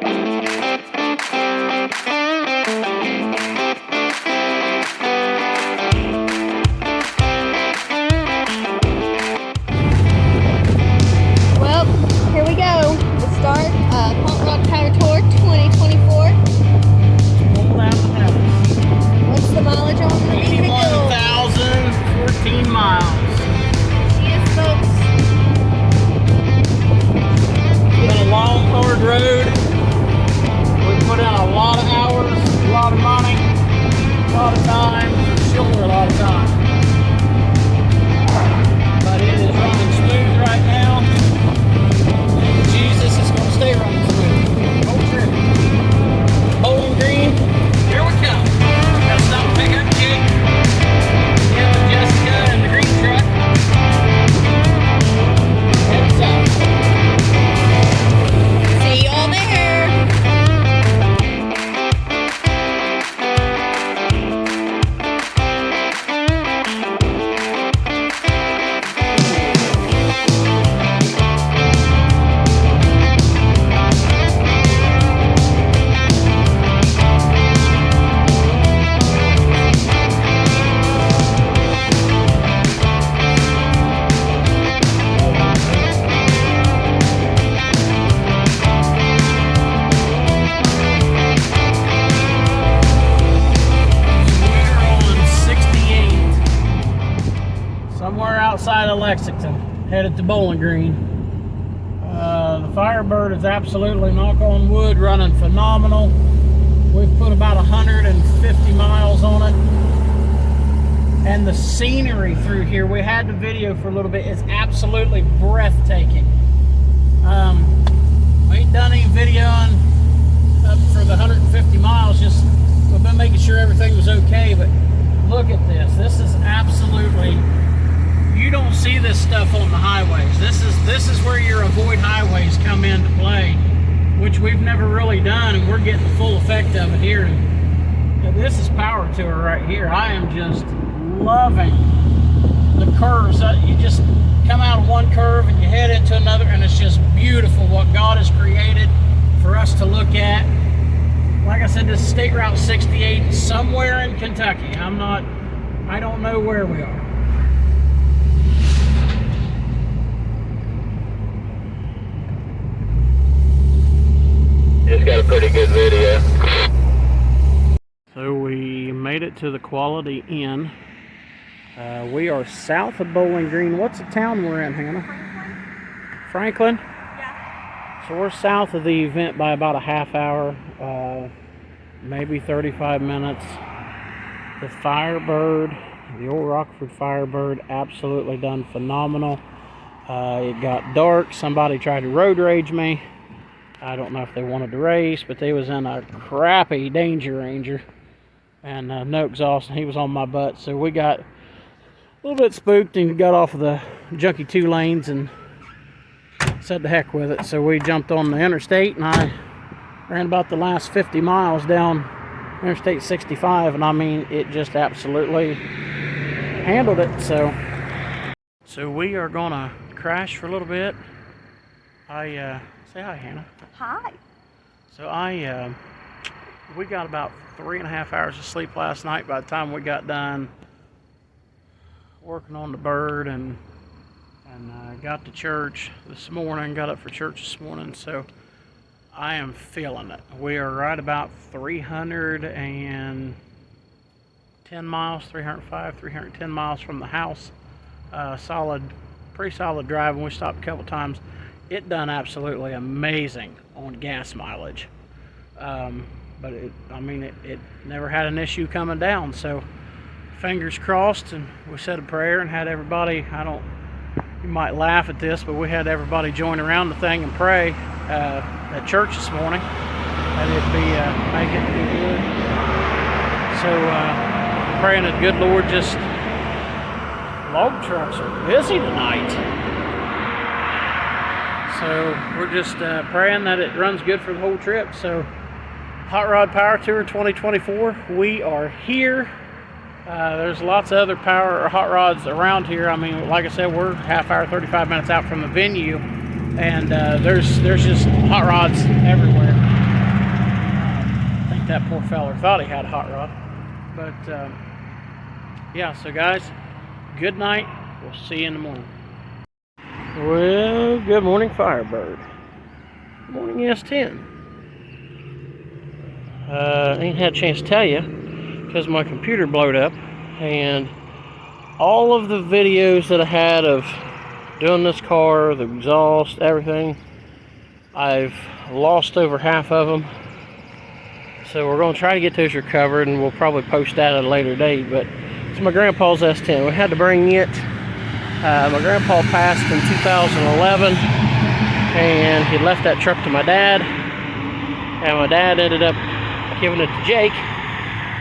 Well, here we go. The start Pontiac Power Tour 2024. What's the mileage on the vehicle? 81,014 miles. Yes, folks. Been a long, hard road. We put in a lot of hours, a lot of money, a lot of time, sure, a lot of time. But it is running smooth right now. And Jesus is going to stay running smooth. Oh, true. Bowling Green, here we come. Gotta stop and pick up Jake. Get with Jessica and the green truck. Head south. See y'all there. Outside of Lexington, headed to Bowling Green. The Firebird is absolutely, knock on wood, running phenomenal. We've put about 150 miles on it. And the scenery through here, we had the video for a little bit, is absolutely breathtaking. We ain't done any videoing up for the 150 miles, just we've been making sure everything was okay, but look at this. This is absolutely, you don't see this stuff on the highways. This is where your avoid highways come into play, which we've never really done, and we're getting the full effect of it here. And this is power tour right here. I am just loving the curves. You just come out of one curve and you head into another, and it's just beautiful what God has created for us to look at. Like I said, this is State Route 68 somewhere in Kentucky. I don't know where we are. Just got a pretty good video. So we made it to the Quality Inn. We are south of Bowling Green. What's the town we're in, Hannah? Franklin? Yeah. So we're south of the event by about a half hour, maybe 35 minutes. The Firebird, the old Rockford Firebird, absolutely done phenomenal. It got dark. Somebody tried to road rage me. I don't know if they wanted to race, but they was in a crappy Danger Ranger and no exhaust, and he was on my butt. So we got a little bit spooked and got off of the junky 2 lanes and said the heck with it. So we jumped on the interstate, and I ran about the last 50 miles down Interstate 65, and I mean, it just absolutely handled it. So we are gonna crash for a little bit. Say hi, Hannah. Hi. So we got about 3.5 hours of sleep last night by the time we got done working on the bird, and got to church this morning, got up for church this morning, so I am feeling it. We are right about 310 miles, 310 miles from the house. Pretty solid drive, and we stopped a couple times. It done absolutely amazing on gas mileage, but it never had an issue coming down. So fingers crossed, and we said a prayer and had everybody. You might laugh at this, but we had everybody join around the thing and pray at church this morning that it'd make it be good. So praying that the good Lord, just log trucks are busy tonight. So we're just praying that it runs good for the whole trip. So Hot Rod Power Tour 2024, we are here. There's lots of other hot rods around here. I mean, like I said, we're half hour, 35 minutes out from the venue, and there's just hot rods everywhere. that poor feller thought he had a hot rod. But yeah, so guys, good night. We'll see you in the morning. Well, good morning, Firebird. Good morning, S10. Ain't had a chance to tell you because my computer blowed up, and all of the videos that I had of doing this car, the exhaust, everything, I've lost over half of them. So we're going to try to get those recovered, and we'll probably post that at a later date. But it's my grandpa's S10. We had to bring it. My grandpa passed in 2011, and he left that truck to my dad, and my dad ended up giving it to Jake.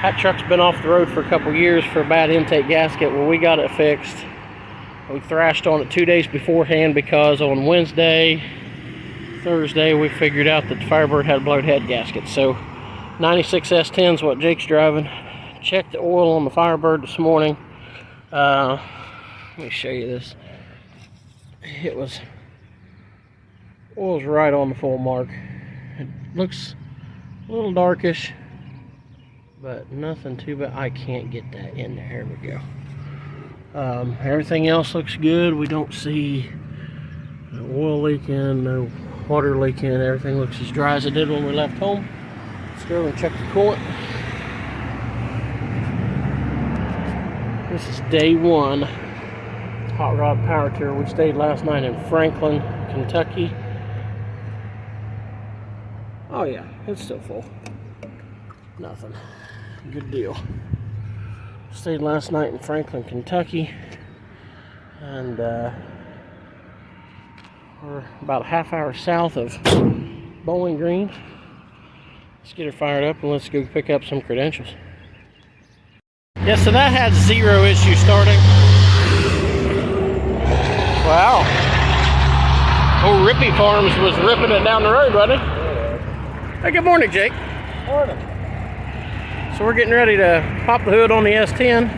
That truck's been off the road for a couple years for a bad intake gasket. Well, we got it fixed. We thrashed on it 2 days beforehand because on Wednesday, Thursday, we figured out that the Firebird had a blowed head gasket. So 96 S10 is what Jake's driving. Checked the oil on the Firebird this morning. Let me show you this. Oil's right on the full mark. It looks a little darkish, but nothing too bad. I can't get that in there. Here we go. Everything else looks good. We don't see no oil leaking, no water leaking. Everything looks as dry as it did when we left home. Let's go and check the coolant. This is day one. Hot rod power tour. We stayed last night in Franklin, Kentucky. Oh yeah, it's still full. Nothing. Good deal. Stayed last night in Franklin, Kentucky, and we're about a half hour south of Bowling Green. Let's get her fired up and let's go pick up some credentials. Yeah, so that had 0 issue starting. Wow. Old Rippy Farms was ripping it down the road, wasn't he? Hey, good morning, Jake. Morning. So we're getting ready to pop the hood on the S10,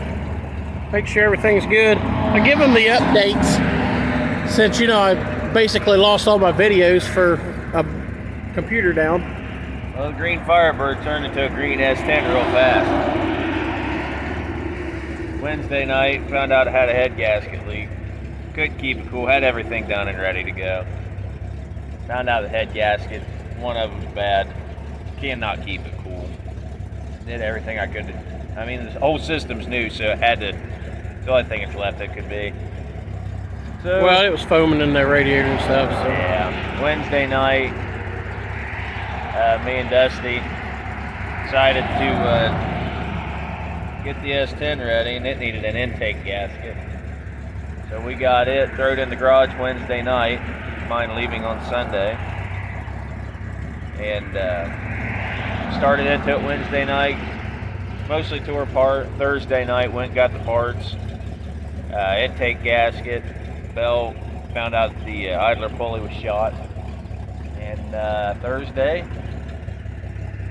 make sure everything's good. I give them the updates since, you know, I basically lost all my videos for a computer down. Well, the green Firebird turned into a green S10 real fast. Wednesday night, found out I had a head gasket leak. Couldn't keep it cool, had everything done and ready to go. Found out the head gasket, one of them's bad. Cannot keep it cool. Did everything I could. I mean, the whole system's new, so it had to. It's the only thing that's left it could be. So, Well, it was foaming in their radiator and stuff. So. yeah, Wednesday night, me and Dusty decided to get the S10 ready, and it needed an intake gasket. So we got it, threw it in the garage Wednesday night, mine leaving on Sunday, and started into it Wednesday night, mostly tore apart. Thursday night, went and got the parts, intake gasket, belt, found out the idler pulley was shot, and Thursday,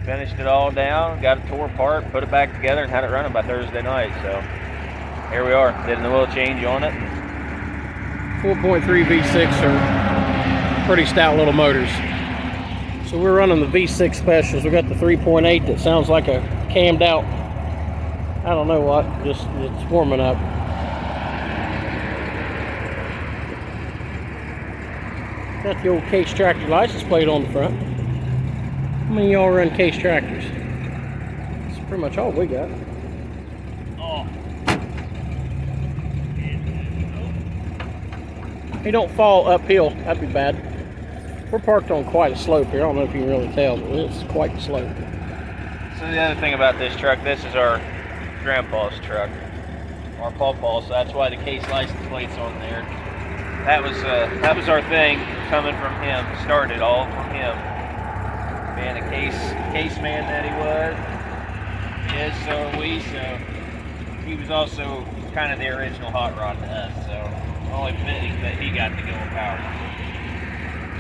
finished it all down, got it tore apart, put it back together, and had it running by Thursday night. So here we are, did an oil change on it. 4.3 V6 are pretty stout little motors. So we're running the V6 specials. We got the 3.8 that sounds like a cammed out, I don't know what, just it's warming up. Got the old Case Tractor license plate on the front. How many of y'all run Case Tractors? That's pretty much all we got. Oh. Hey, don't fall uphill, that'd be bad. We're parked on quite a slope here. I don't know if you can really tell, but it's quite a slope. So the other thing about this truck, this is our grandpa's truck, our pawpaw, so that's why the Case license plate's on there. That was our thing, coming from him, started all from him. Being a case man that he was, so are we, so he was also kind of the original hot rod to us, so only fitting that he got to go in power.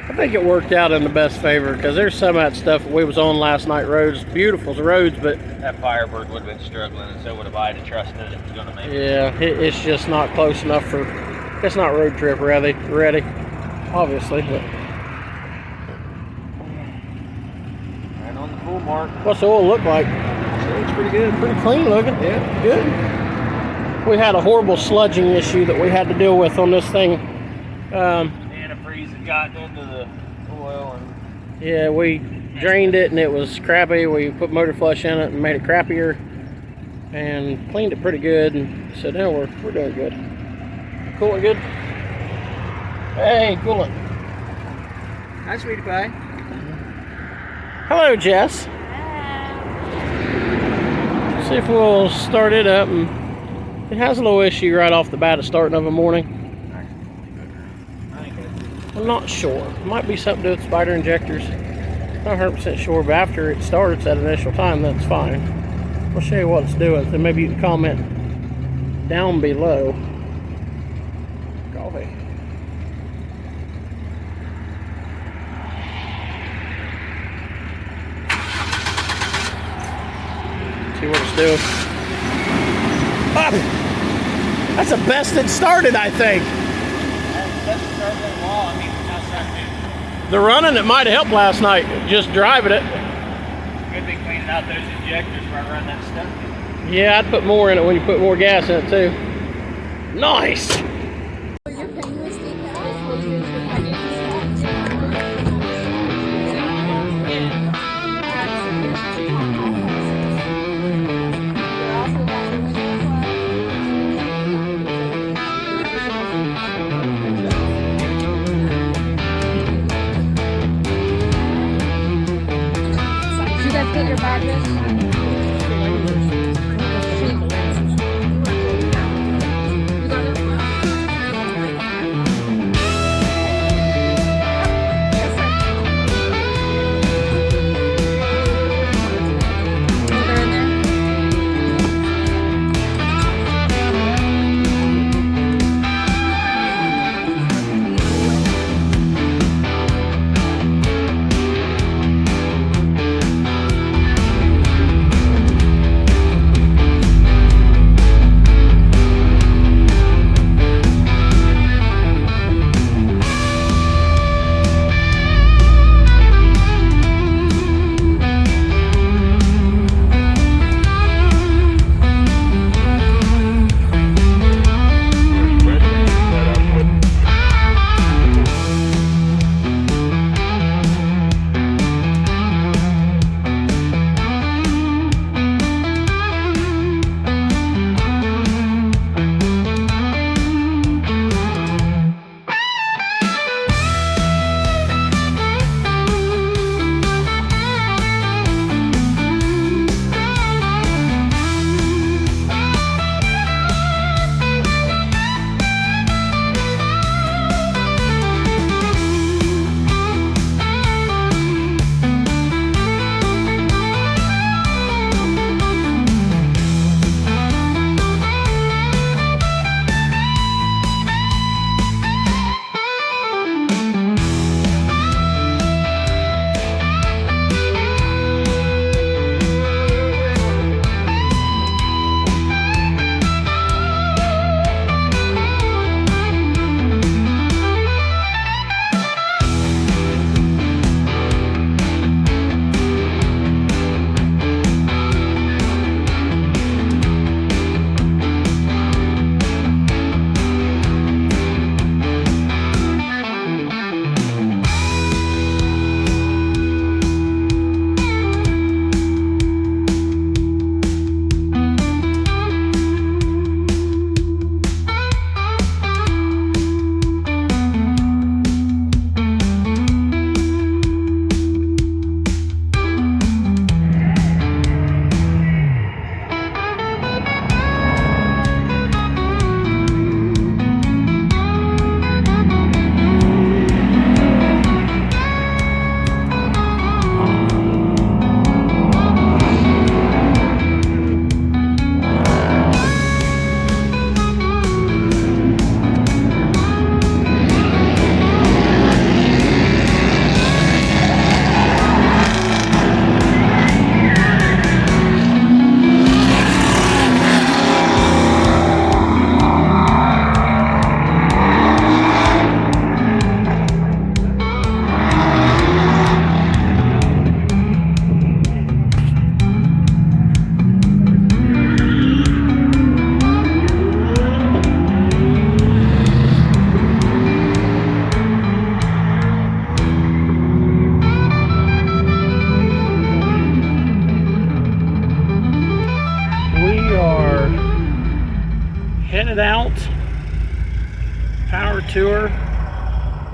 I think it worked out in the best favor because there's some of that stuff we was on last night roads, beautiful roads, but that Firebird would have been struggling, and so would have I to trust that it was going to make it. Yeah, it's just not close enough for, it's not road trip ready, obviously, but. Right on the full mark. What's the oil look like? It's pretty good. Pretty clean looking. Yeah. Good. We had a horrible sludging issue that we had to deal with on this thing. Antifreeze had gotten into the oil. And Yeah, we drained it and it was crappy. We put motor flush in it and made it crappier and cleaned it pretty good. And so now we're doing good. Cooling good? Hey, cooling. Hi, sweetie pie. Hello, Jess. See if we'll start it up. And it has a little issue right off the bat of starting of a morning. I'm not sure. Might be something to do with spider injectors. Not 100% sure, but after it starts at initial time, that's fine. We'll show you what it's doing, so maybe you can comment down below. Coffee. See what it's doing. Ah! That's the best it started, I think. The running, it might have helped last night. Just driving it. Good thing cleaning out those injectors where I run that stuff. Yeah, I'd put more in it when you put more gas in it too. Nice. You guys get your badges? it out. Power Tour,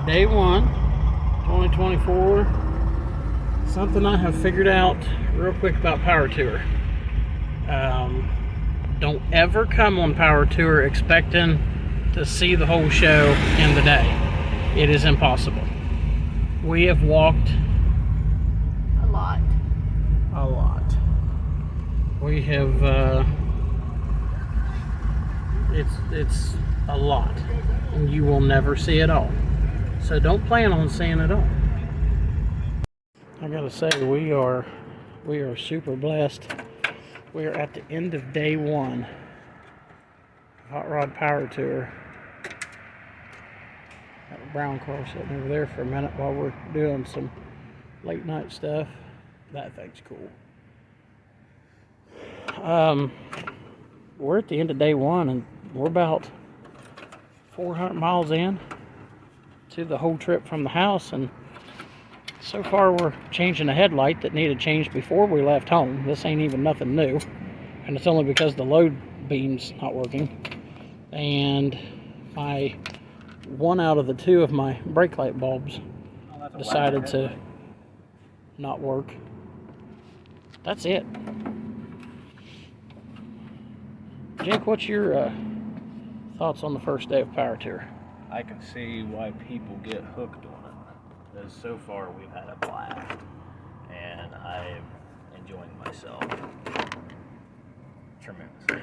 day 1, 2024. Something I have figured out real quick about Power Tour. Don't ever come on Power Tour expecting to see the whole show in the day. It is impossible. We have walked A lot. a lot. We have, it's a lot. And you will never see it all. So don't plan on seeing it all. I gotta say, we are super blessed. We are at the end of day 1. Hot Rod Power Tour. Got a brown car sitting over there for a minute while we're doing some late night stuff. That thing's cool. We're at the end of day 1 and we're about 400 miles in to the whole trip from the house, and so far we're changing a headlight that needed changed before we left home. This ain't even nothing new, and it's only because the load beam's not working, and one out of the 2 of my brake light bulbs decided to not work. That's it. Jake, what's your thoughts on the first day of Power Tour? I can see why people get hooked on it. Because so far we've had a blast. And I'm enjoying myself tremendously.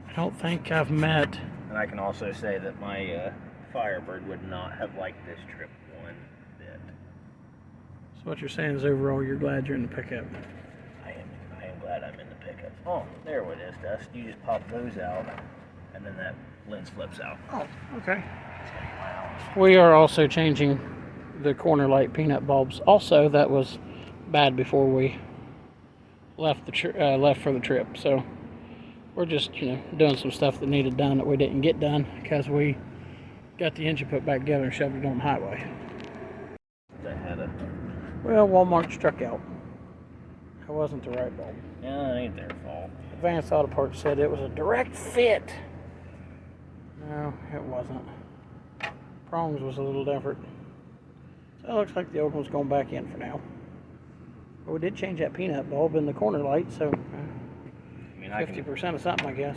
I don't think I've met... And I can also say that my Firebird would not have liked this trip one bit. So what you're saying is overall you're glad you're in the pickup? I am glad I'm in the pickup. Oh, there it is, Dust. You just pop those out, and then that lens flips out. Oh, okay. We are also changing the corner light peanut bulbs. Also, that was bad before we left for the trip. So we're just, doing some stuff that needed done that we didn't get done because we got the engine put back together and shoved it on the highway. They had it. Well, Walmart struck out. It wasn't the right bulb. Yeah, it ain't their fault. Advanced Auto Parts said it was a direct fit. No, it wasn't. Prongs was a little different. So it looks like the old one's going back in for now. But we did change that peanut bulb in the corner light, so 50% of something, I guess.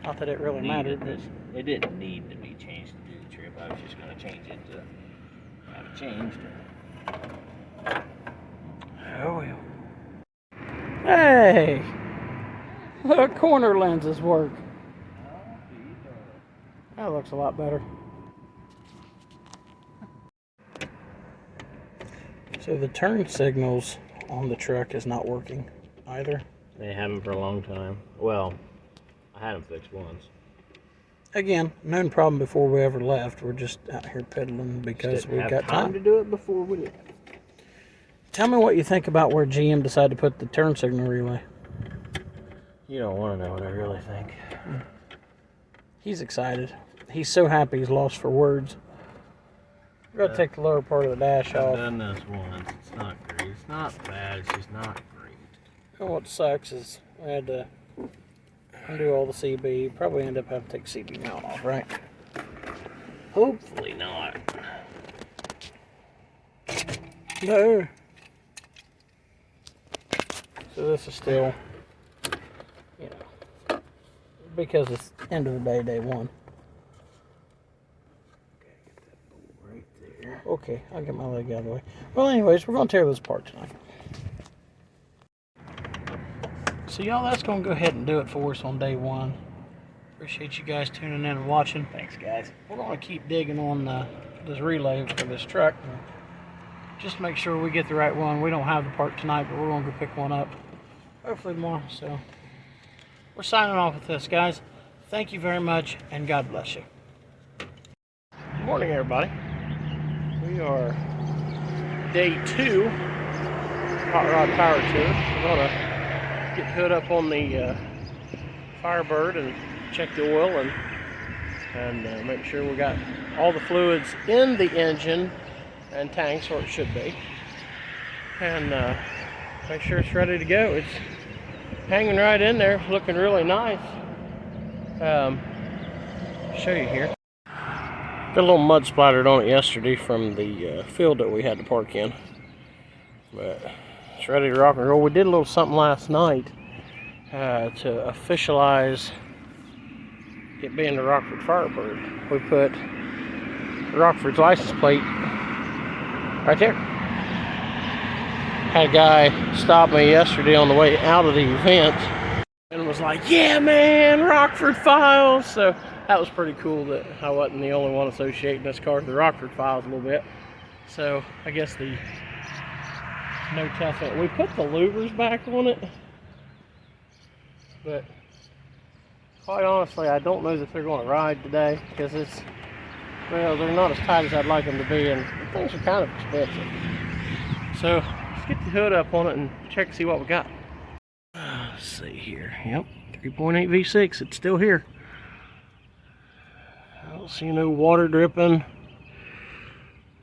Not that it really mattered. It didn't need to be changed to do the trip. I was just going to change it to have it changed. Oh well. Hey! The corner lenses work. That looks a lot better. So the turn signals on the truck is not working either. They haven't for a long time. Well, I had them fixed once. Again, known problem before we ever left. We're just out here pedaling because we've got time to do it before we left. Tell me what you think about where GM decided to put the turn signal relay. You don't want to know what I really think. He's excited. He's so happy he's lost for words. We're going to take the lower part of the dash off. I've done this once. It's not great. It's not bad. It's just not great. And what sucks is I had to undo all the CB. Probably end up having to take CB mount off, right? Hopefully not. No. So this is still, because it's end of the day, day 1. Okay, I'll get my leg out of the way. Well, anyways, we're going to tear this apart tonight. So, y'all, that's going to go ahead and do it for us on day 1. Appreciate you guys tuning in and watching. Thanks, guys. We're going to keep digging on this relay for this truck. Just make sure we get the right one. We don't have the part tonight, but we're going to go pick one up. Hopefully tomorrow. So, we're signing off with this, guys. Thank you very much, and God bless you. Good morning, everybody. We are day 2 Hot Rod Power Tour. We're going to get hooked up on the Firebird and check the oil and make sure we got all the fluids in the engine and tanks where it should be, and make sure it's ready to go. It's hanging right in there, looking really nice. Show you here. Got a little mud splattered on it yesterday from the field that we had to park in. But it's ready to rock and roll. We did a little something last night to officialize it being the Rockford Firebird. We put Rockford's license plate right there. Had a guy stop me yesterday on the way out of the event and was like, "Yeah, man, Rockford Files." So that was pretty cool that I wasn't the only one associating this car with the Rockford Files a little bit. So I guess the no test. We put the louvers back on it, but quite honestly, I don't know that they're going to ride today because well, they're not as tight as I'd like them to be, and things are kind of expensive. So let's get the hood up on it and check and see what we got. Let's see here. Yep, 3.8 V6. It's still here. I don't see no water dripping.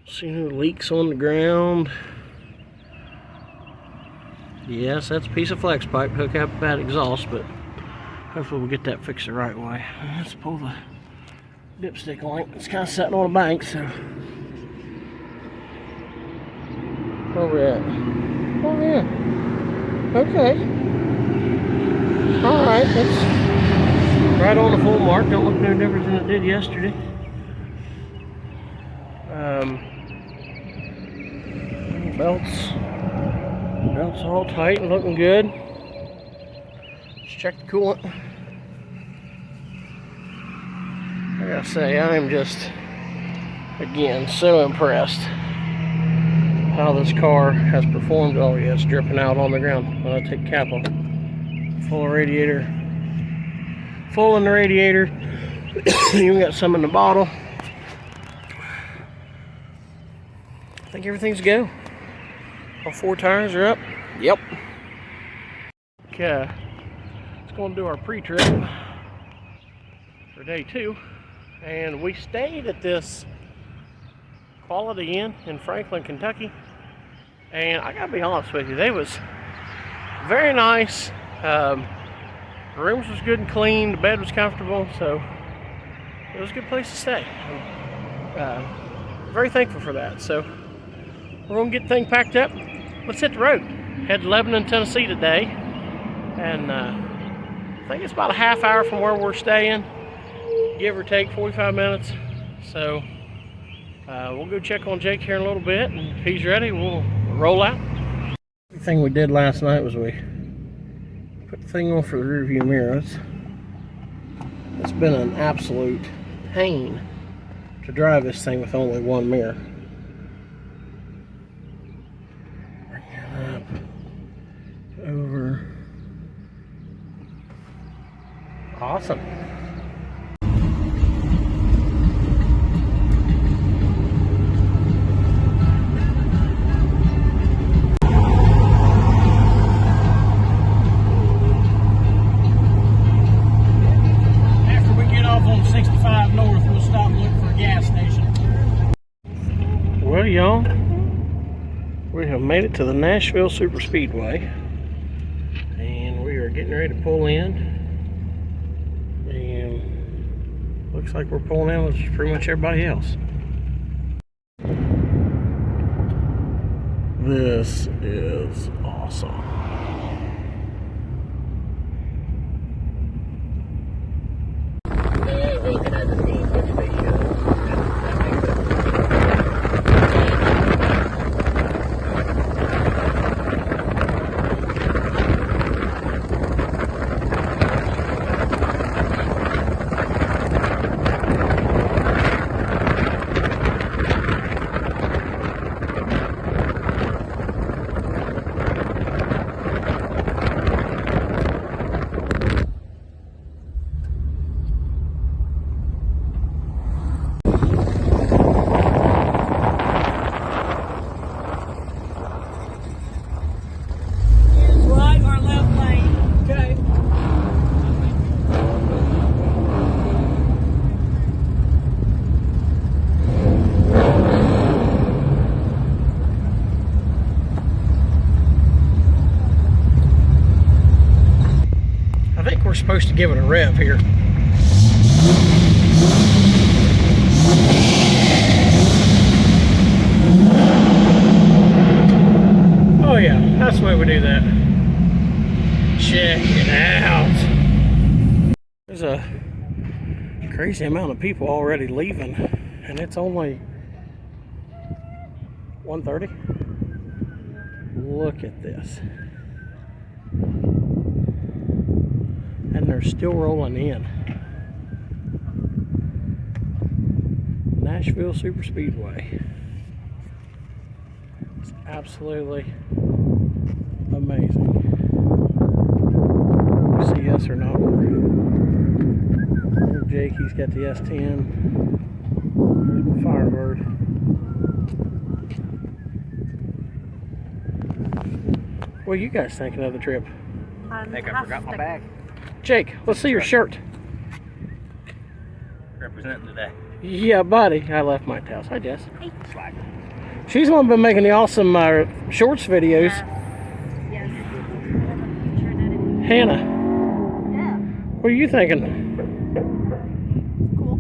See no leaks on the ground. Yes, that's a piece of flex pipe hook up that exhaust, but hopefully we'll get that fixed the right way. Let's pull the dipstick on it. It's kind of sitting on a bank, so where we at? Oh yeah. Okay. Alright, that's right on the full mark. Don't look no different than it did yesterday. Belts all tight and looking good. Let's check the coolant. I gotta say, I am just, again, so impressed how this car has performed. Oh yeah, it's dripping out on the ground when I take the cap off. Full of radiator. Full in the radiator. Even got some in the bottle. I think everything's go. All 4 tires are up. Yep. Okay. Let's go and do our pre-trip for day 2. And we stayed at this Quality Inn in Franklin, Kentucky. And I gotta be honest with you, they was very nice. The rooms was good and clean. The bed was comfortable, so it was a good place to stay. Very thankful for that. So we're gonna get the thing packed up. Let's hit the road. Head to Lebanon, Tennessee today, and I think it's about a half hour from where we're staying, give or take 45 minutes. So we'll go check on Jake here in a little bit, and if he's ready, we'll roll out. The thing we did last night was we put the thing on for the rear view mirror. It's been an absolute pain to drive this thing with only one mirror. Bring it up, over. Awesome. Well, y'all, we have made it to the Nashville Super Speedway, and we are getting ready to pull in, and looks like we're pulling in with pretty much everybody else. This is awesome. Supposed to give it a rev here. Oh yeah, that's the way we do that. Check it out. There's a crazy amount of people already leaving, and it's only 1:30. Look at this. And they're still rolling in. Nashville Superspeedway. It's absolutely amazing. See yes or no. There's Jake, he's got the S10. There's my Firebird. What are you guys thinking of the trip? I think I forgot my bag. Jake, let's see your shirt. Representing today. Yeah, buddy. I left my house. Hi, Jess. Hey. Slack. She's the one been making the awesome shorts videos. Yes. Hannah, Yeah. what are you thinking? Cool.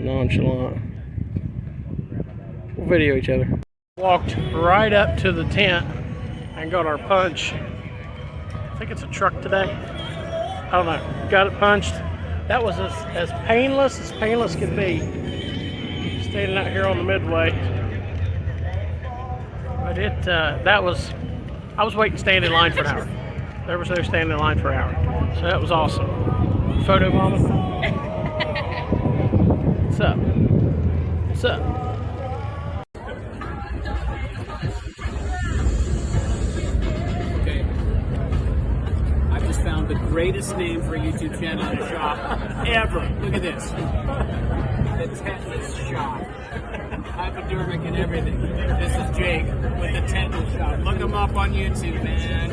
Nonchalant. We'll video each other. Walked right up to the tent and got our punch. I think it's a truck today. I don't know. Got it punched. That was as painless could be. Standing out here on the midway. But I was waiting standing in line for an hour. There was no standing in line for an hour. So that was awesome. Photo mama. What's up? What's up? Okay. I just found the greatest name for a YouTube channel in the shop ever. Look at this. The Tetanus Shop. Hypodermic and everything. This is Jake with the Tetanus Shop. Look him up on YouTube, man.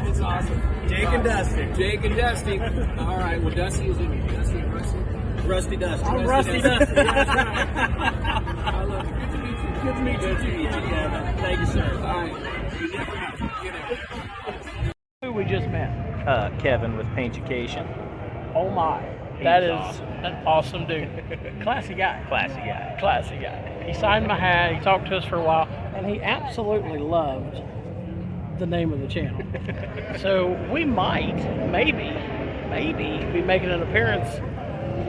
It's awesome. Jake and Dusty. Jake and Dusty. All right. Well, Dusty is in Dusty and Rusty. Rusty Dusty. I'm Rusty Dusty. I love it. Good to meet you. Good to meet you. Yeah. Thank you, sir. All right. You never know. You know. Who we just met? Kevin with Pontiac. Oh my. That is awesome. an awesome dude. Classy guy. Classy guy. Classy guy. He signed my hat, he talked to us for a while, and he absolutely loved the name of the channel. So we might, maybe be making an appearance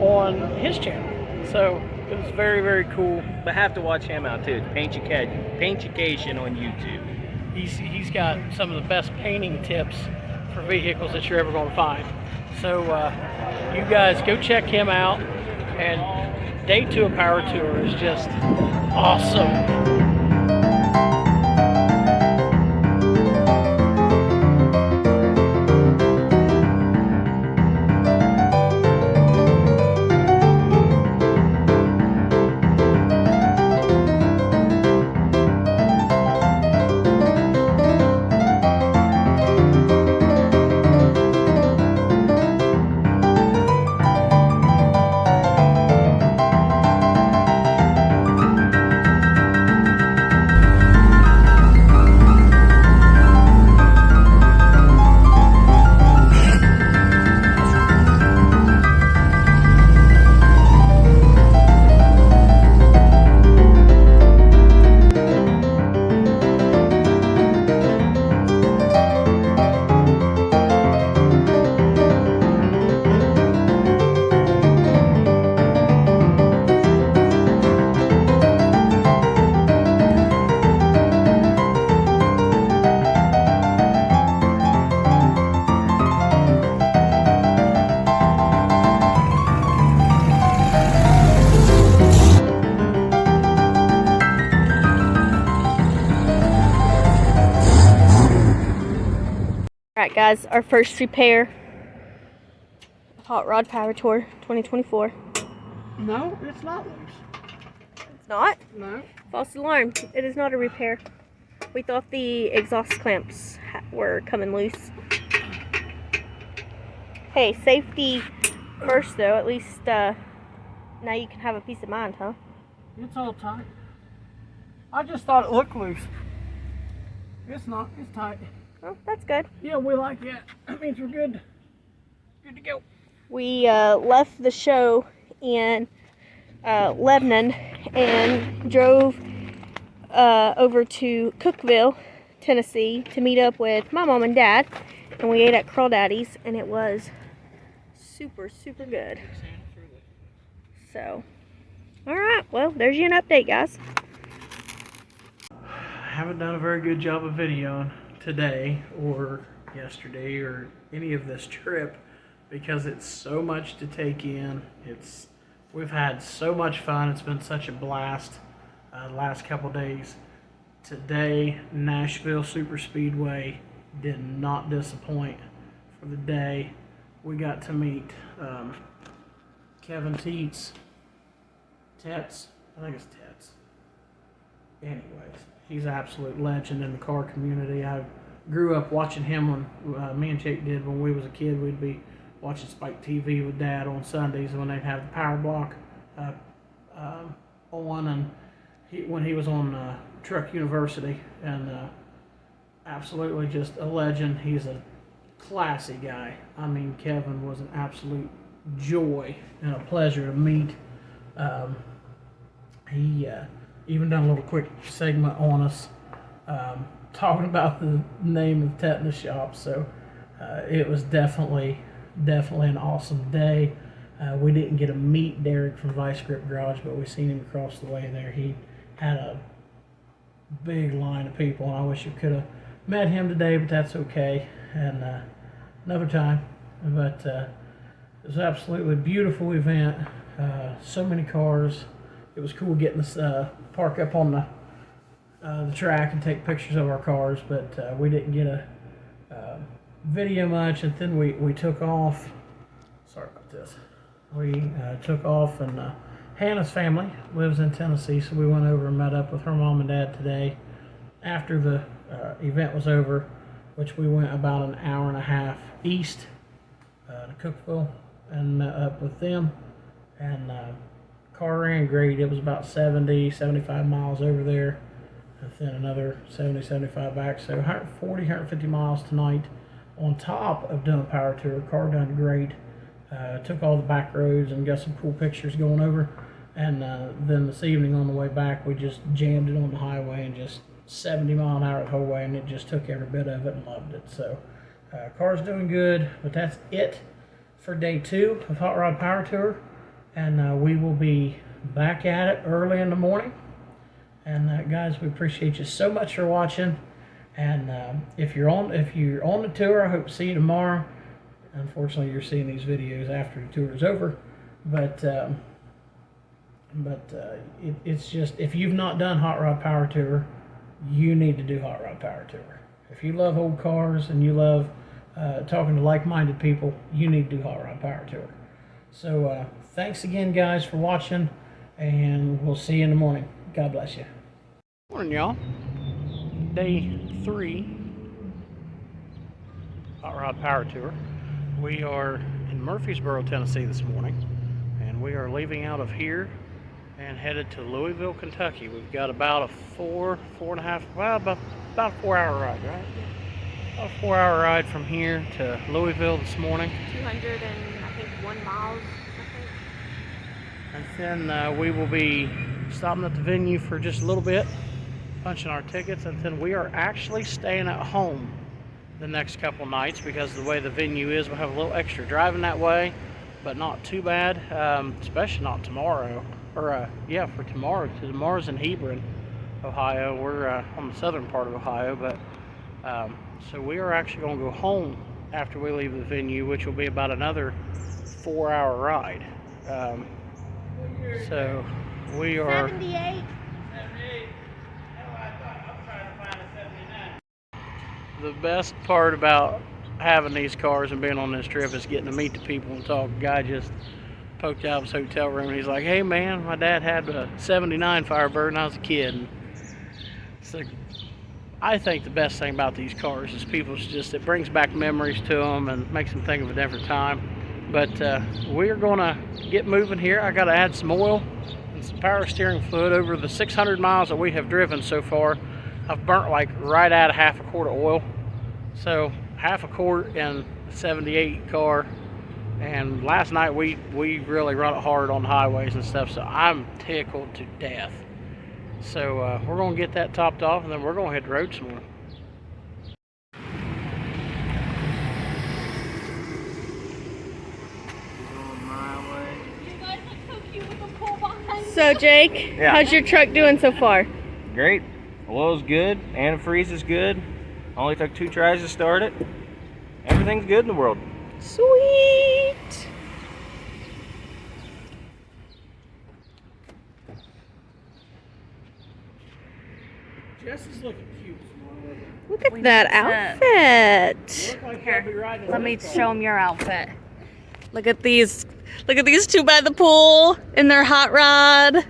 on his channel. So it was very, very cool. But have to watch him out too. Pontiac on YouTube. He's got some of the best painting tips for vehicles that you're ever going to find. So you guys go check him out, and day 2 of Power Tour is just awesome. Alright guys, our first repair. Hot Rod Power Tour 2024. No, it's not loose. It's not? No. False alarm. It is not a repair. We thought the exhaust clamps were coming loose. Hey, safety first though. At least now you can have a peace of mind, huh? It's all tight. I just thought it looked loose. It's not. It's tight. Oh, that's good. Yeah, we like that. That means we're good. Good to go. We left the show in Lebanon and drove over to Cookeville, Tennessee to meet up with my mom and dad, and we ate at Crawdaddy's, and it was super good. So, alright, well, there's you an update, guys. I haven't done a very good job of videoing today or yesterday or any of this trip because it's so much to take in. We've had so much fun. It's been such a blast the last couple days. Today, Nashville Super Speedway did not disappoint for the day. We got to meet Kevin Tets. I think it's Tets. Anyways, he's an absolute legend in the car community. I grew up watching him when me and Jake did when we was a kid. We'd be watching Spike TV with Dad on Sundays when they'd have the power block on, and when he was on Truck University, and absolutely just a legend. He's a classy guy. I mean, Kevin was an absolute joy and a pleasure to meet. He even done a little quick segment on us talking about the name of Tetanus shop, so it was definitely an awesome day. We didn't get to meet Derek from Vice Grip Garage, but we seen him across the way there. He had a big line of people, and I wish we could have met him today, but that's okay, and another time. But it was an absolutely beautiful event. So many cars. It was cool getting to park up on the track and take pictures of our cars, but we didn't get a video much, and then we took off. Sorry about this. We took off, and Hannah's family lives in Tennessee, so we went over and met up with her mom and dad today after the event was over, which we went about an hour and a half east to Cookeville and met up with them, and car ran great. It was about 75 miles over there, and then another 75 back, so 150 miles tonight on top of doing a power tour. Car done great. Took all the back roads and got some cool pictures going over, and then this evening on the way back we just jammed it on the highway and just 70 mile an hour the whole way, and it just took every bit of it and loved it. So car's doing good, but that's it for day 2 of Hot Rod Power Tour, and we will be back at it early in the morning. And guys, we appreciate you so much for watching, and if you're on the tour, I hope to see you tomorrow. Unfortunately, you're seeing these videos after the tour is over, but it's just, if you've not done Hot Rod Power Tour, you need to do Hot Rod Power Tour. If you love old cars and you love talking to like-minded people, you need to do Hot Rod Power Tour. So thanks again, guys, for watching, and we'll see you in the morning. God bless you. Morning, y'all. Day 3 Hot Rod Power Tour. We are in Murfreesboro, Tennessee this morning, and we are leaving out of here and headed to Louisville, Kentucky. We've got about a four and a half, well, about a 4-hour ride, right? About a 4-hour ride from here to Louisville this morning. 201 miles, I think. And then we will be stopping at the venue for just a little bit, punching our tickets, and then we are actually staying at home the next couple nights because of the way the venue is. We'll have a little extra driving that way, but not too bad, especially not tomorrow. Or yeah, for tomorrow. Tomorrow's in Hebron, Ohio. We're on the southern part of Ohio, but so we are actually going to go home after we leave the venue, which will be about another 4-hour ride. So we are 78. The best part about having these cars and being on this trip is getting to meet the people and talk. A guy just poked out of his hotel room and he's like, "Hey man, my dad had a 79 Firebird when I was a kid." And so I think the best thing about these cars is it brings back memories to them and makes them think of a different time. But we're gonna get moving here. I gotta add some oil and some power steering fluid. Over the 600 miles that we have driven so far, I've burnt like right at a half a quart of oil. So half a quart in a 78 car And last night we really run it hard on the highways and stuff, so I'm tickled to death. So we're gonna get that topped off, and then we're gonna hit the road some more. So Jake, Yeah. how's your truck doing so far? Great. Oil's good. Antifreeze is good. Only took 2 tries to start it. Everything's good in the world. Sweet. Jess is looking cute. Look at that outfit. Here, let me show them your outfit. Look at these. Look at these two by the pool in their hot rod.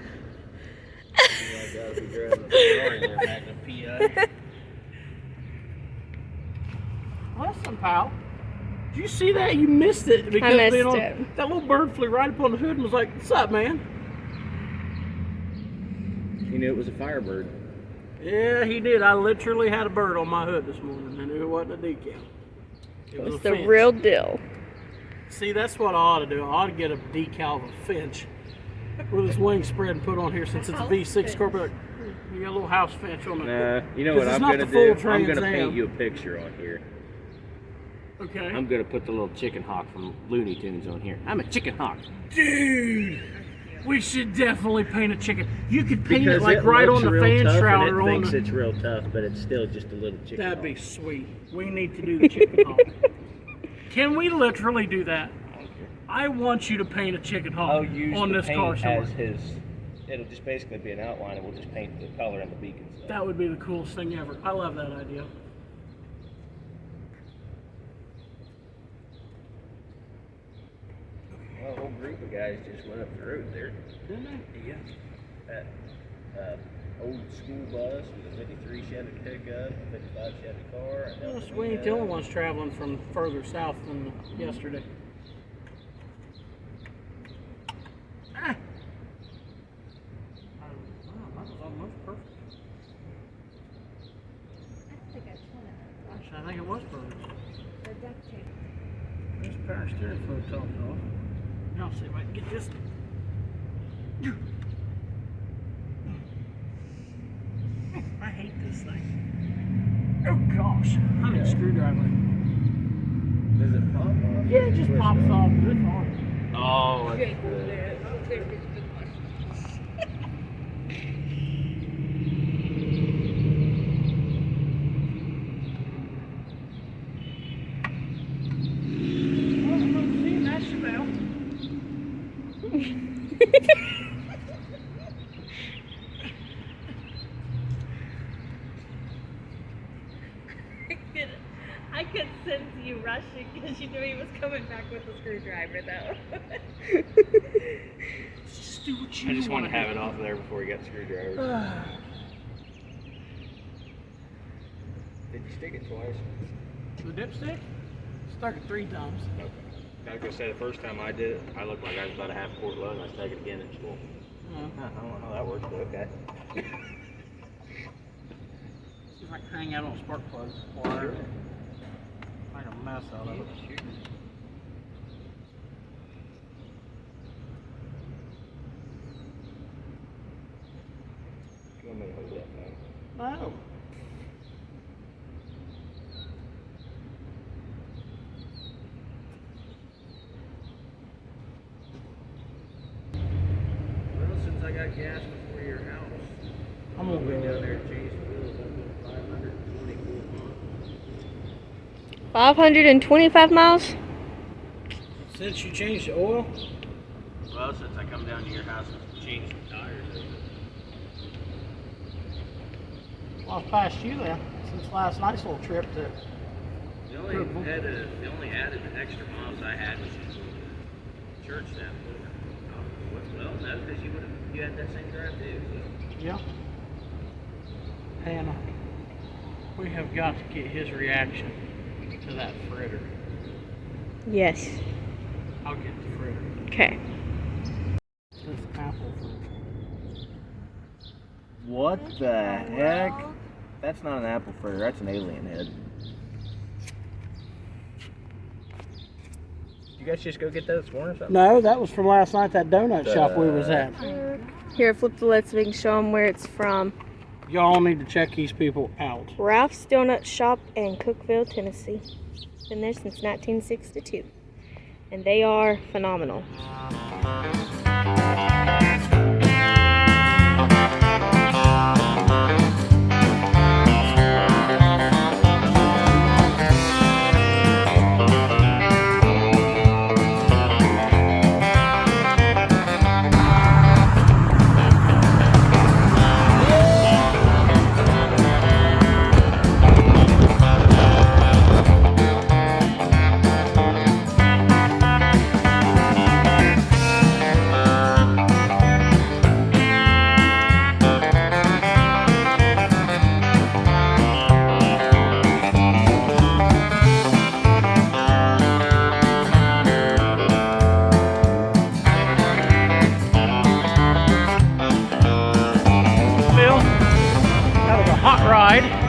Listen, pal. Did you see that? You missed it because missed you know, it. that little bird flew right up on the hood and was like, "What's up, man?" You knew it was a Firebird. Yeah, he did. I literally had a bird on my hood this morning, and it wasn't a decal. It was a It's the finch. real deal. See, that's what I ought to do. I ought to get a decal of a finch with his wings spread and put on here since it's a V6 Corvette. You got a little house finch on the. You know 'cause what it's I'm not gonna the full do? I'm gonna Trans paint Am. you a picture on here. Okay. I'm gonna put the little chicken hawk from Looney Tunes on here. I'm a chicken hawk. Dude, we should definitely paint a chicken. You could paint Because it like right looks on the real fan tough, shroud and or it on thinks the. it's real tough, but it's still just a little chicken That'd hawk. be sweet. We need to do the chicken hawk. Can we literally do that? I want you to paint a chicken hawk I'll use on the this paint car somewhere. as his. It'll just basically be an outline, and we'll just paint the color and the beacons. That would be the coolest thing ever. I love that idea. Well, a whole group of guys just went up the road there. Didn't they? Yeah. That old school bus with a 53 Chevy pickup, a 55 Chevy car. Yes, we ain't the only ones traveling from further south than yesterday. Ah. Wow, that was almost perfect. Actually, I think it was perfect. This power steering fluid topped off. Now see if I can get this. I hate this thing. Oh gosh, I need a screwdriver. Does it pop off? Yeah, it just pops off. It's hard. Oh, that's good. I could sense you rushing because you knew he was coming back with a screwdriver, though. Just do what you I just want want to have it off there before we got screwdrivers. Did you stick it twice? The dipstick? Stuck it 3 times. Okay. I was gonna say the first time I did it, I looked like I was about a half quart low, and I stuck it again and it's full. I don't know how that works, but okay. See if I can hang out on a spark plug. Sure. Make a mess out of it. You want me to hold that phone? No. Well, since I got gas before your house, I'm gonna way go down there at Chase Wheels, I'm doing 524 miles. 525 miles? Since you changed the oil? Well, since I come down to your house and change the tires over. Well, I've passed you then since last night's little trip to. The only added extra miles I had was just going to church that morning. Well, no, because you had that same drive too. So. Yeah. And we have got to get his reaction to that fritter. Yes. I'll get the fritter. Okay. This apple fritter. What the heck? That's not an apple fritter. That's an alien head. You guys just go get that this morning or something? No, that was from last night, that donut shop we was at. Here, flip the lid so we can show them where it's from. Y'all need to check these people out. Ralph's Donut Shop in Cookeville, Tennessee. Been there since 1962. And they are phenomenal.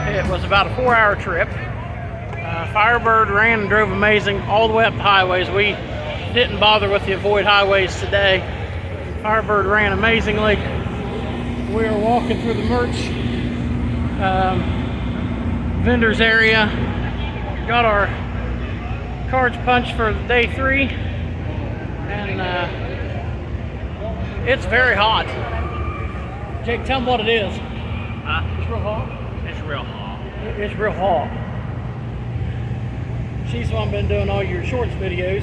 It was about a 4-hour trip. Firebird ran and drove amazing all the way up the highways. We didn't bother with the avoid highways today. Firebird ran amazingly. We were walking through the merch vendors area. Got our cards punched for day 3. And it's very hot. Jake, tell them what it is. It's real hot. It's real hot. It's real hot. She's the one been doing all your shorts videos.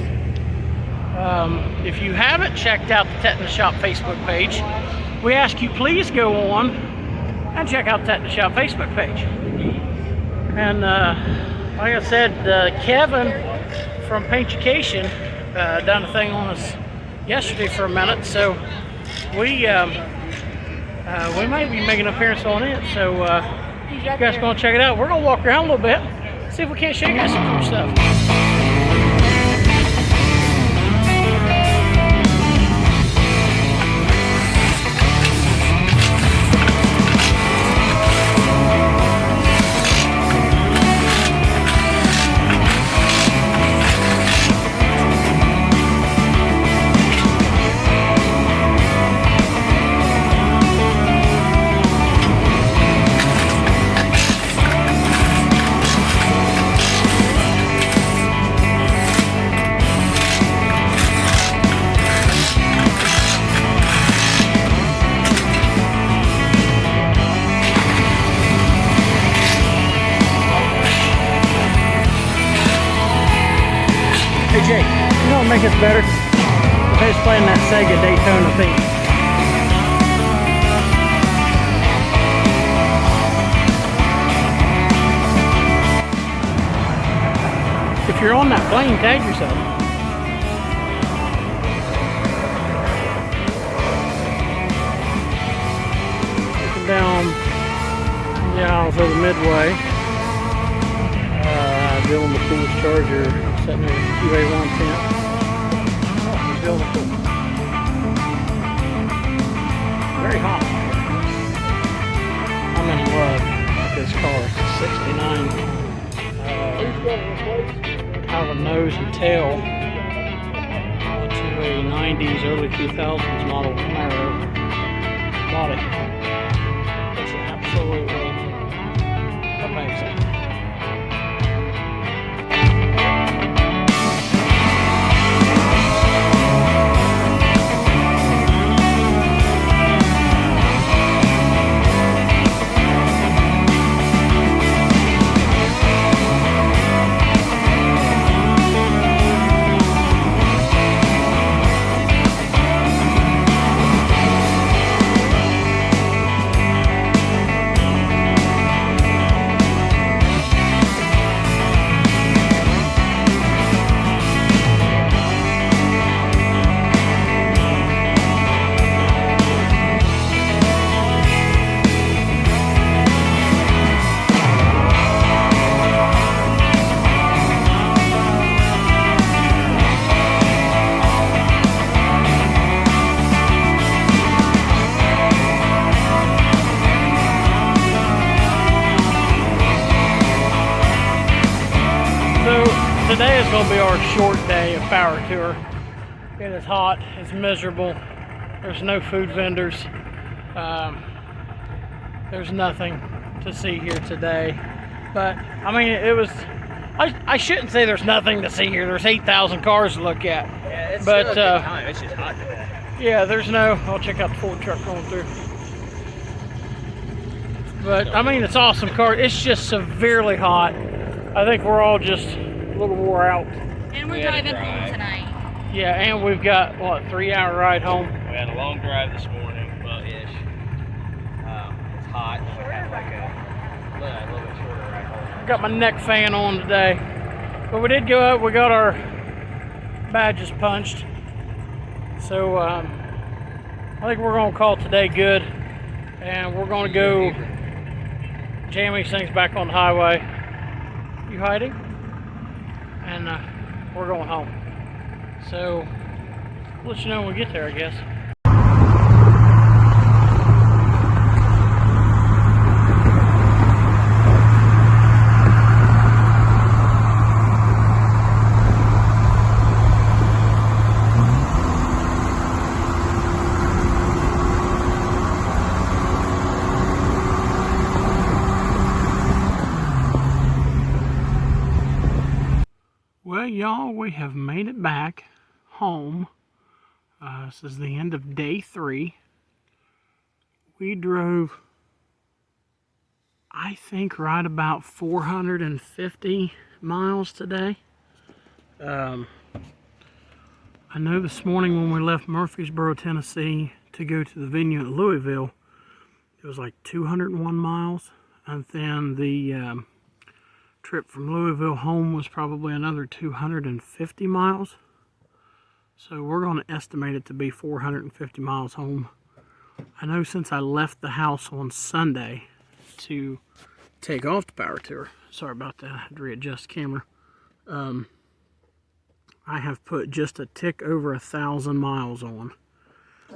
If you haven't checked out the Tetanus Shop Facebook page, we ask you please go on and check out the Tetanus Shop Facebook page. And like I said, Kevin from Pontiac done a thing on us yesterday for a minute, so we might be making an appearance on it. So you guys gonna check it out. We're gonna walk around a little bit, see if we can't show you guys some cool stuff. Hey Jake, you know what make us better? If I was playing that Sega Daytona theme. If you're on that plane, tag yourself. Looking down the aisles of the Midway. Building the coolest charger, sitting there in QA 110. Oh, he's building cool. Very hot. I'm in love with this car. It's a 69 out of nose and tail to a 90s, early 2000s model Camaro. Bought it. It's absolutely amazing. today is going to be our short day of power tour. It is hot, it's miserable, there's no food vendors, there's nothing to see here today. But I mean, it was, I shouldn't say there's nothing to see here. There's 8,000 cars to look at. Yeah, it's but still a good time. It's just hot today. Yeah, there's no, I'll check out the Ford truck going through. But I mean, it's awesome car. It's just severely hot. I think we're all just a little wore out. And we're driving home tonight. Yeah, and we've got, what, 3-hour ride home? We had a long drive this morning, well-ish. It's hot. We had like a little bit shorter ride home. Got my neck fan on today. But we did go up, we got our badges punched. So, I think we're going to call today good. And we're going to go jam these things back on the highway. You hiding? And we're going home. So, I'll let you know when we get there, I guess. Well, y'all, we have made it back home. This is the end of day 3. We drove, I think, right about 450 miles today. I know this morning when we left Murfreesboro, Tennessee to go to the venue at Louisville, it was like 201 miles. And then the trip from Louisville home was probably another 250 miles. So we're going to estimate it to be 450 miles home. I know since I left the house on Sunday to take off the power tour, sorry about that, I had to readjust the camera. I have put just a tick over 1,000 miles on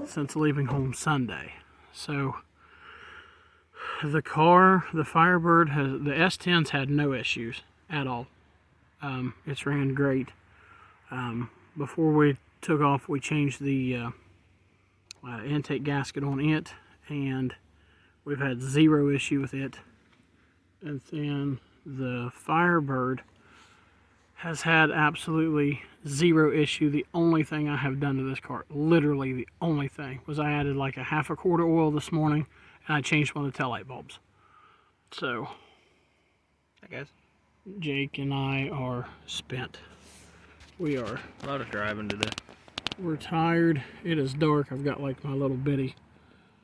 since leaving home Sunday. So the car, the Firebird, the S10's had no issues at all. It's ran great. Before we took off, we changed the intake gasket on it, and we've had 0 issue with it. And then the Firebird has had absolutely 0 issue. The only thing I have done to this car, literally the only thing, was I added like a half a quart of oil this morning, and I changed one of the taillight bulbs. So, I guess Jake and I are spent. We are. a lot of driving today. We're tired. It is dark. I've got like my little bitty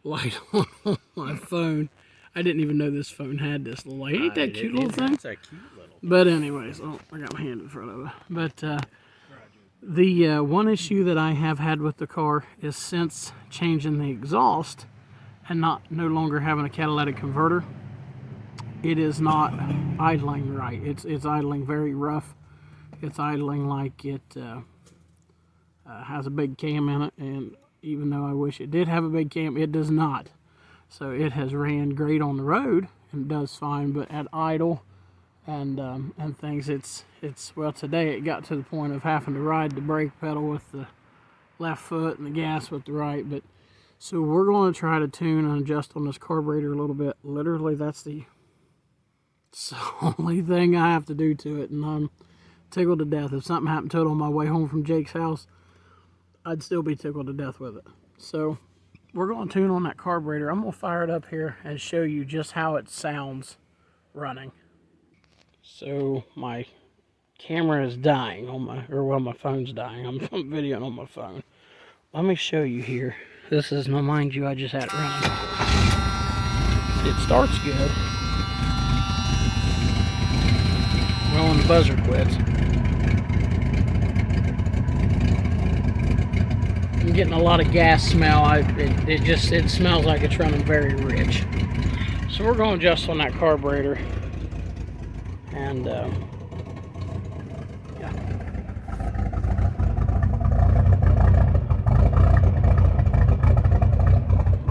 light on my phone. I didn't even know this phone had this little light. Ain't that cute little thing? That's a cute little. But anyways, oh, I got my hand in front of it. But the one issue that I have had with the car is since changing the exhaust and no longer having a catalytic converter, it is not idling right. It's idling very rough. It's idling like it has a big cam in it, and even though I wish it did have a big cam, it does not. So it has ran great on the road and does fine, but at idle and things, it's well, today it got to the point of having to ride the brake pedal with the left foot and the gas with the right. But so we're going to try to tune and adjust on this carburetor a little bit. Literally, that's the only thing I have to do to it, and I'm tickled to death. If something happened to it on my way home from Jake's house, I'd still be tickled to death with it. So we're going to tune on that carburetor. I'm going to fire it up here and show you just how it sounds running. So my camera is dying on my phone's dying. I'm videoing on my phone. Let me show you here. This is, now mind you, I just had it running. It starts good. Well, when the buzzer quits. I'm getting a lot of gas smell. It smells like it's running very rich. So we're going to adjust on that carburetor, and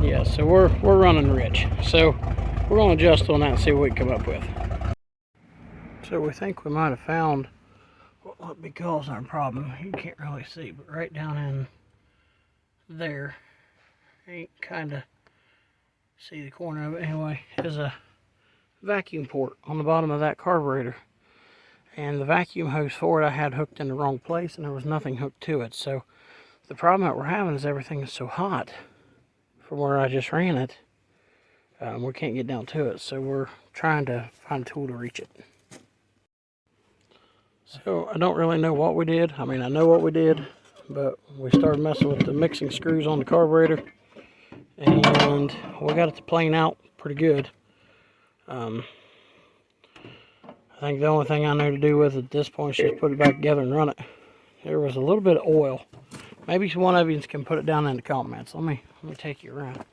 yeah, so we're running rich. So we're going to adjust on that and see what we can come up with. So we think we might have found what what would be causing our problem. You can't really see, but right down in there, you can kind of see the corner of it anyway, is a vacuum port on the bottom of that carburetor. And the vacuum hose for it I had hooked in the wrong place, and there was nothing hooked to it. So the problem that we're having is everything is so hot from where I just ran it. We can't get down to it, so we're trying to find a tool to reach it. So I don't really know what we did. I mean, I know what we did, but we started messing with the mixing screws on the carburetor, and we got it to plane out pretty good. I think the only thing I know to do with it at this point is just put it back together and run it. There was a little bit of oil. Maybe one of you can put it down in the comments. Let me take you around.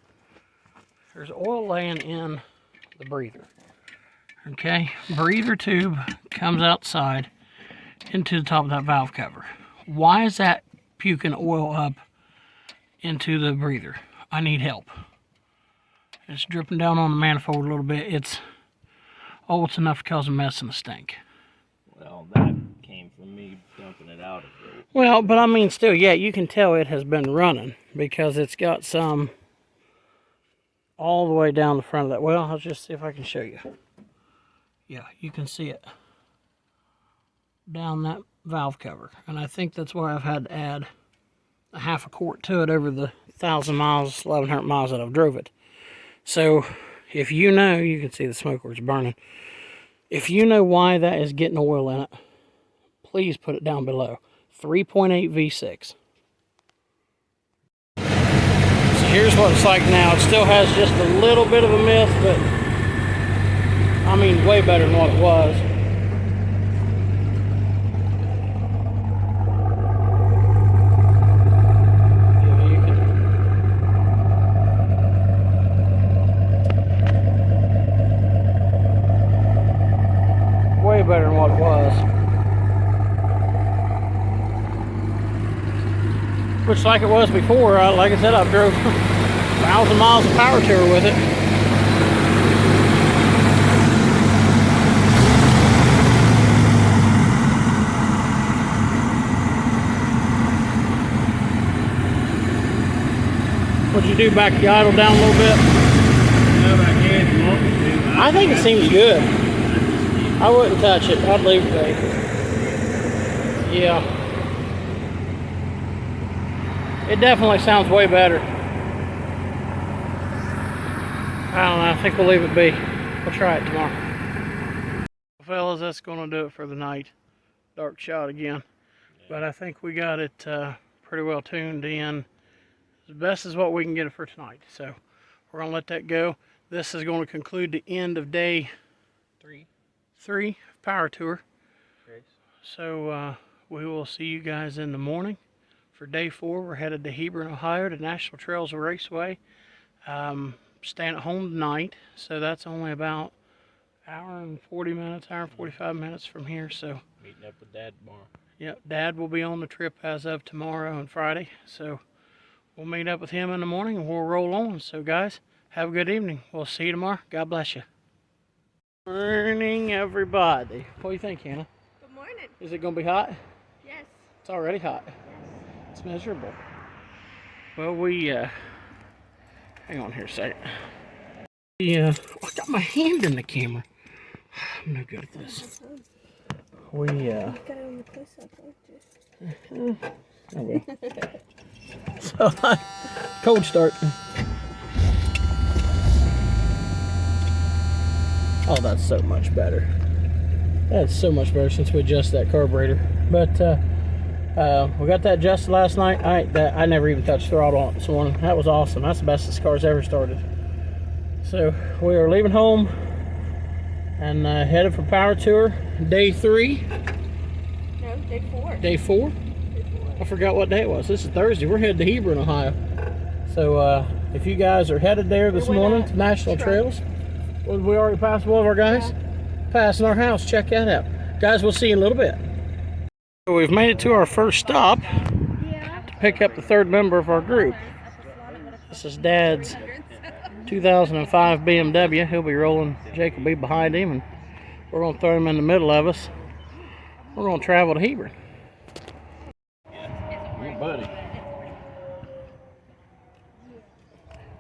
There's oil laying in the breather. Okay, breather tube comes outside into the top of that valve cover. Why is that puking oil up into the breather? I need help. It's dripping down on the manifold a little bit. It's enough to cause a mess and a stink. Well, that came from me dumping it out of it. Well, but I mean, still, yeah, you can tell it has been running because it's got some all the way down the front of that. Well, I'll just see if I can show you. Yeah, you can see it down that valve cover. And I think that's why I've had to add a half a quart to it over the 1,000 miles, 1,100 miles that I've drove it. So if you know, you can see the smoke where it's burning. If you know why that is getting oil in it, please put it down below. 3.8 V6. So here's what it's like now. It still has just a little bit of a mist, but I mean way better than what it was. Way better than what it was. Which, like it was before, like I said, I've drove 1,000 miles of power tour with it. What'd you do, back the idle down a little bit? I think it seems good. I wouldn't touch it. I'd leave it there. Yeah. It definitely sounds way better. I don't know. I think we'll leave it be. We'll try it tomorrow. Well, fellas, that's going to do it for the night. Dark shot again. But I think we got it pretty well tuned in. As best as what we can get it for tonight. So we're going to let that go. This is going to conclude the end of day 3 power tour. So we will see you guys in the morning for day 4. We're headed to Hebron, Ohio, to National Trails Raceway. Staying at home tonight, so that's only about hour and 45 minutes from here. So Meeting up with Dad tomorrow. Yep, Dad will be on the trip as of tomorrow and Friday. So we'll meet up with him in the morning and we'll roll on. So guys, have a good evening. We'll see you tomorrow. God bless you. Morning, everybody. What do you think, Hannah? Good morning. Is it going to be hot? Yes. It's already hot. Yes. It's miserable. Well, we, hang on here a second. Yeah, I got my hand in the camera. I'm no good at this. We, You got it on the close-up, don't you? okay. So, cold start. Oh, that's so much better. That's so much better since we adjusted that carburetor. But we got that adjusted last night. I never even touched throttle on it this morning. That was awesome. That's the best this car's ever started. So we are leaving home and headed for power tour day 3. No, day 4. Day 4? I forgot what day it was. This is Thursday. We're headed to Hebron, Ohio. So if you guys are headed there this morning to National Trails, well, we already passed one of our guys passing our house. Check that out. Guys, we'll see you in a little bit. So we've made it to our first stop to pick up the 3rd member of our group. This is Dad's 2005 BMW. He'll be rolling. Jake will be behind him, and we're going to throw him in the middle of us. we're going to travel to Hebron. Yeah, buddy.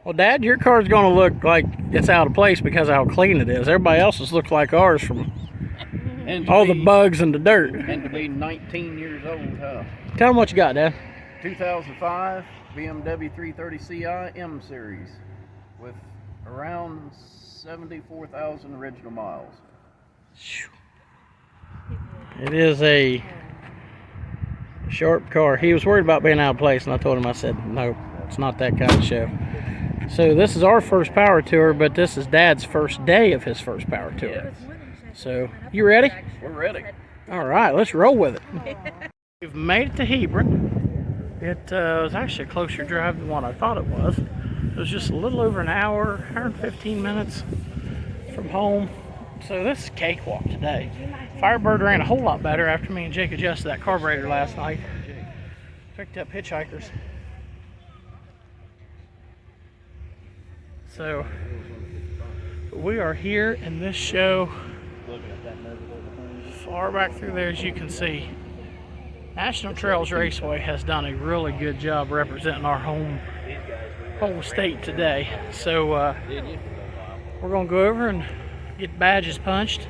Well, Dad, your car's going to look like it's out of place because of how clean it is. Everybody else's looks like ours from all the bugs and the dirt. And to be 19 years old, huh? Tell them what you got, Dad. 2005 BMW 330 Ci M Series with around 74,000 original miles. It is a sharp car. He was worried about being out of place, and I told him, I said, no, it's not that kind of show. So this is our first power tour, but this is Dad's first day of his first power tour. Yes. So, you ready? We're ready. All right, let's roll with it. We've made it to Hebron. It was actually a closer drive than what I thought it was. It was just a little over an hour, 15 minutes from home. So this is cakewalk today. Firebird ran a whole lot better after me and Jake adjusted that carburetor last night. Picked up hitchhikers. So we are here in this show. Far back through there, as you can see, National Trails Raceway has done a really good job representing our home state today. So we're going to go over and get badges punched,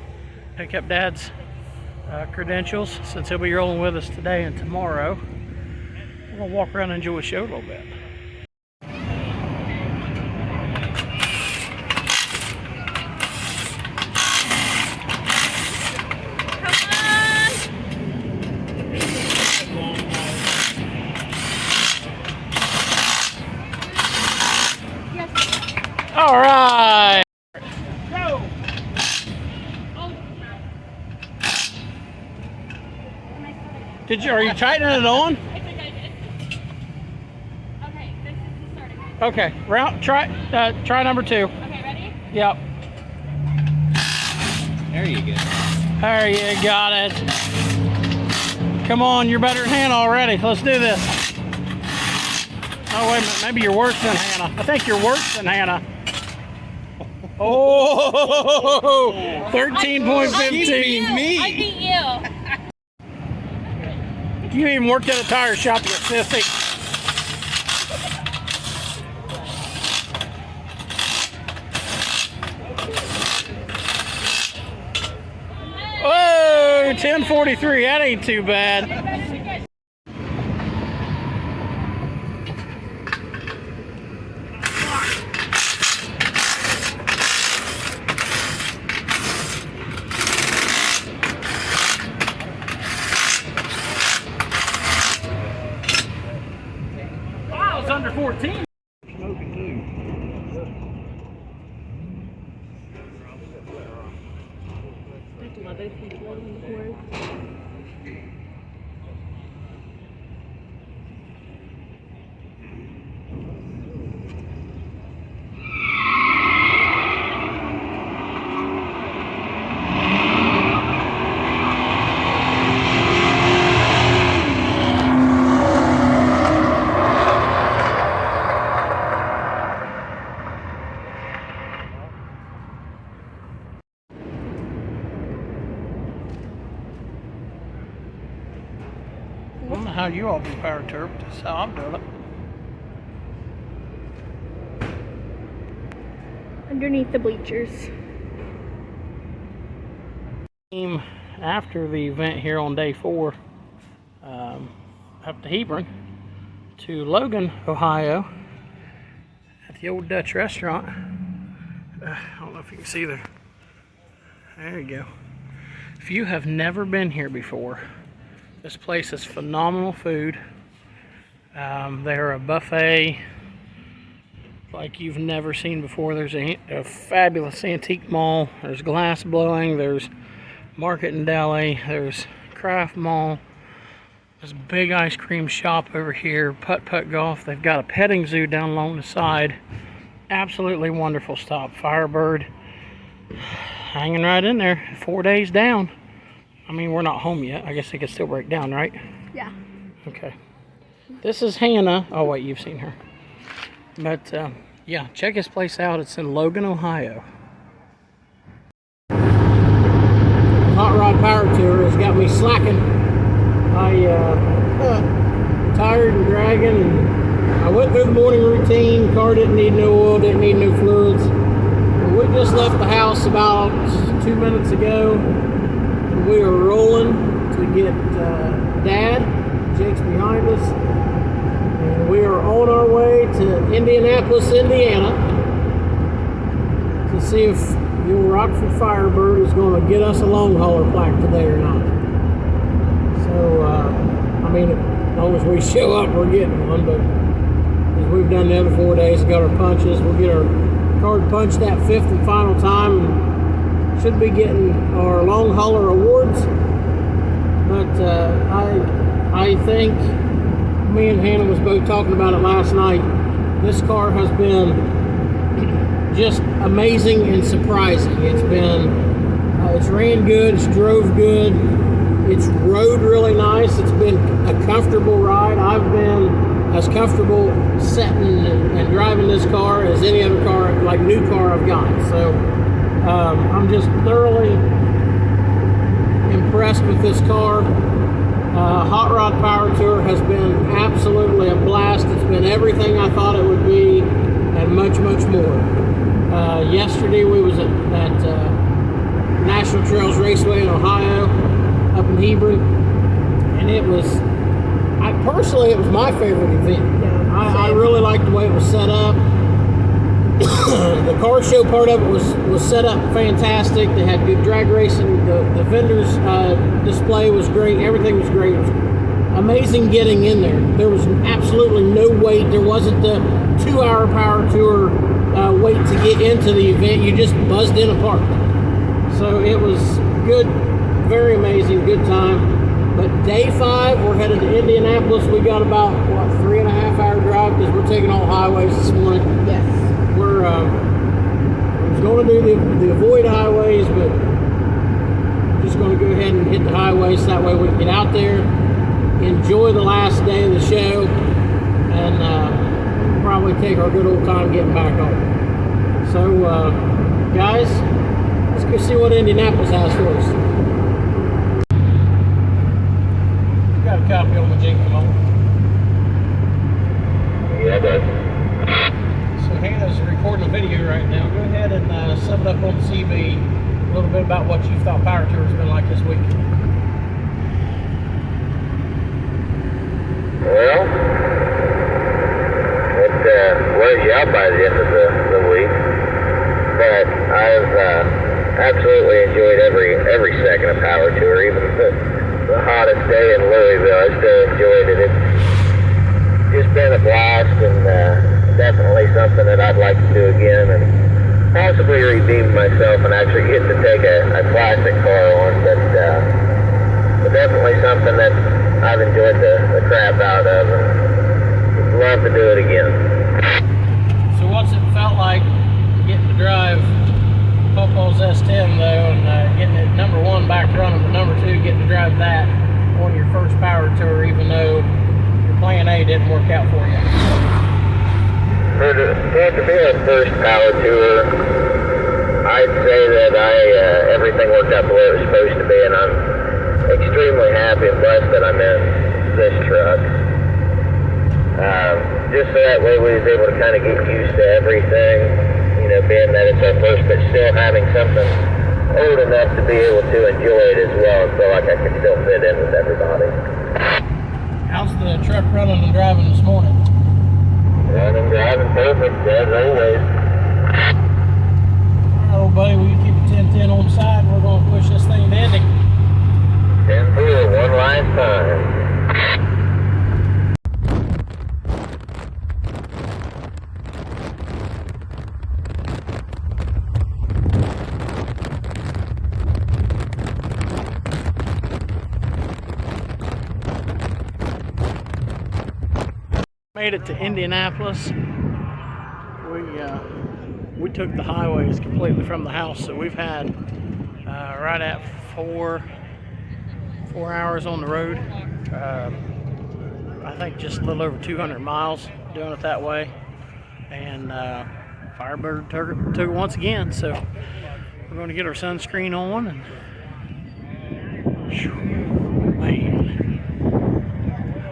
pick up Dad's credentials since he'll be rolling with us today and tomorrow. We're going to walk around and enjoy the show a little bit. All right. Go. Are you tightening it on? I think I did. Okay, this is the starting point. Okay, try number 2. Okay, ready? Yep. There you go. There you got it. Come on, you're better than Hannah already. Let's do this. Oh, wait a minute. Maybe you're worse than Hannah. I think you're worse than Hannah. Oh, 13.15. I beat you. You even worked at a tire shop, you sissy. Whoa, 10:43. That ain't too bad. Under 14. I don't know how you all do power tour, but that's how I'm doing it. Underneath the bleachers. After the event here on day 4, up to Hebron to Logan, Ohio, at the Old Dutch Restaurant. I don't know if you can see there. There you go. If you have never been here before, this place is phenomenal food. They're a buffet like you've never seen before. There's a fabulous antique mall. There's glass blowing. There's market and deli. There's craft mall. There's a big ice cream shop over here. Putt-putt golf. They've got a petting zoo down along the side. Absolutely wonderful stop. Firebird hanging right in there. 4 days down. I mean, we're not home yet. I guess they could still break down, right? Yeah. Okay. This is Hannah. Oh, wait, you've seen her. But, yeah, check this place out. It's in Logan, Ohio. Hot Rod Power Tour has got me slacking. Tired and dragging, and I went through the morning routine. Car didn't need no oil, didn't need no fluids. And we just left the house about 2 minutes ago, and we are rolling to get Dad. Jake's behind us, and we are on our way to Indianapolis, Indiana, to see if the old Rockford Firebird is going to get us a long hauler plaque today or not. So, I mean, as long as we show up, we're getting one, but as we've done the other 4 days, got our punches, we'll get our card punched that 5th and final time, and should be getting our long hauler awards. But I think me and Hannah was both talking about it last night. This car has been just amazing and surprising. It's been, it's ran good, it's drove good, it's rode really nice. It's been a comfortable ride. I've been as comfortable sitting and driving this car as any other car, like new car I've got. So I'm just thoroughly impressed with this car. Hot Rod Power Tour has been absolutely a blast. It's been everything I thought it would be and much, much more. Yesterday we was at National Trails Raceway in Ohio, up in Hebron, and it was, personally, it was my favorite event. Yeah, I really liked the way it was set up. The car show part of it was set up fantastic. They had good drag racing. The vendors display was great. Everything was great. It was amazing getting in there. There was absolutely no wait. There wasn't the 2-hour power tour wait to get into the event. You just buzzed in a park. So it was good, very amazing, good time. But day 5, we're headed to Indianapolis. We got about, 3.5-hour drive because we're taking all highways this morning. Yes. We're going to do the avoid highways, but just going to go ahead and hit the highways. That way we can get out there, enjoy the last day of the show, and probably take our good old time getting back home. So, guys, let's go see what Indianapolis has for us. Got a copy on the Jake, come on. Yeah, bud. So Hannah's recording a video right now. Go ahead and sum it up on the CB, a little bit about what you thought Power Tour has been like this week. Well, it wears you out by the end of the week, but I've absolutely enjoyed every second of Power Tour, even the hottest day in Louisville. I still enjoyed it. It's just been a blast, and definitely something that I'd like to do again, and possibly redeem myself and actually get to take a classic car on, but definitely something that I've enjoyed the crap out of, and would love to do it again. So what's it felt like getting to drive Popo's S10 though, and getting it #1 back running, but #2 getting to drive that on your first Power Tour, even though your plan A didn't work out for you? For it to be a first Power Tour, I'd say that everything worked out the way it was supposed to be, and I'm extremely happy and blessed that I'm in this truck. Just so that way we was able to kind of get used to everything, being that it's our first, but still having something old enough to be able to enjoy it as well and feel like I can still fit in with everybody. How's the truck running and driving this morning? Running, driving, perfect, as always. All right, old buddy, will you keep the 10-10 on the side? We're going to push this thing to ending. 10 through, one lifetime. Made it to Indianapolis. We took the highways completely from the house, so we've had right at 4 hours on the road. I think just a little over 200 miles doing it that way, and Firebird took it once again. So we're going to get our sunscreen on and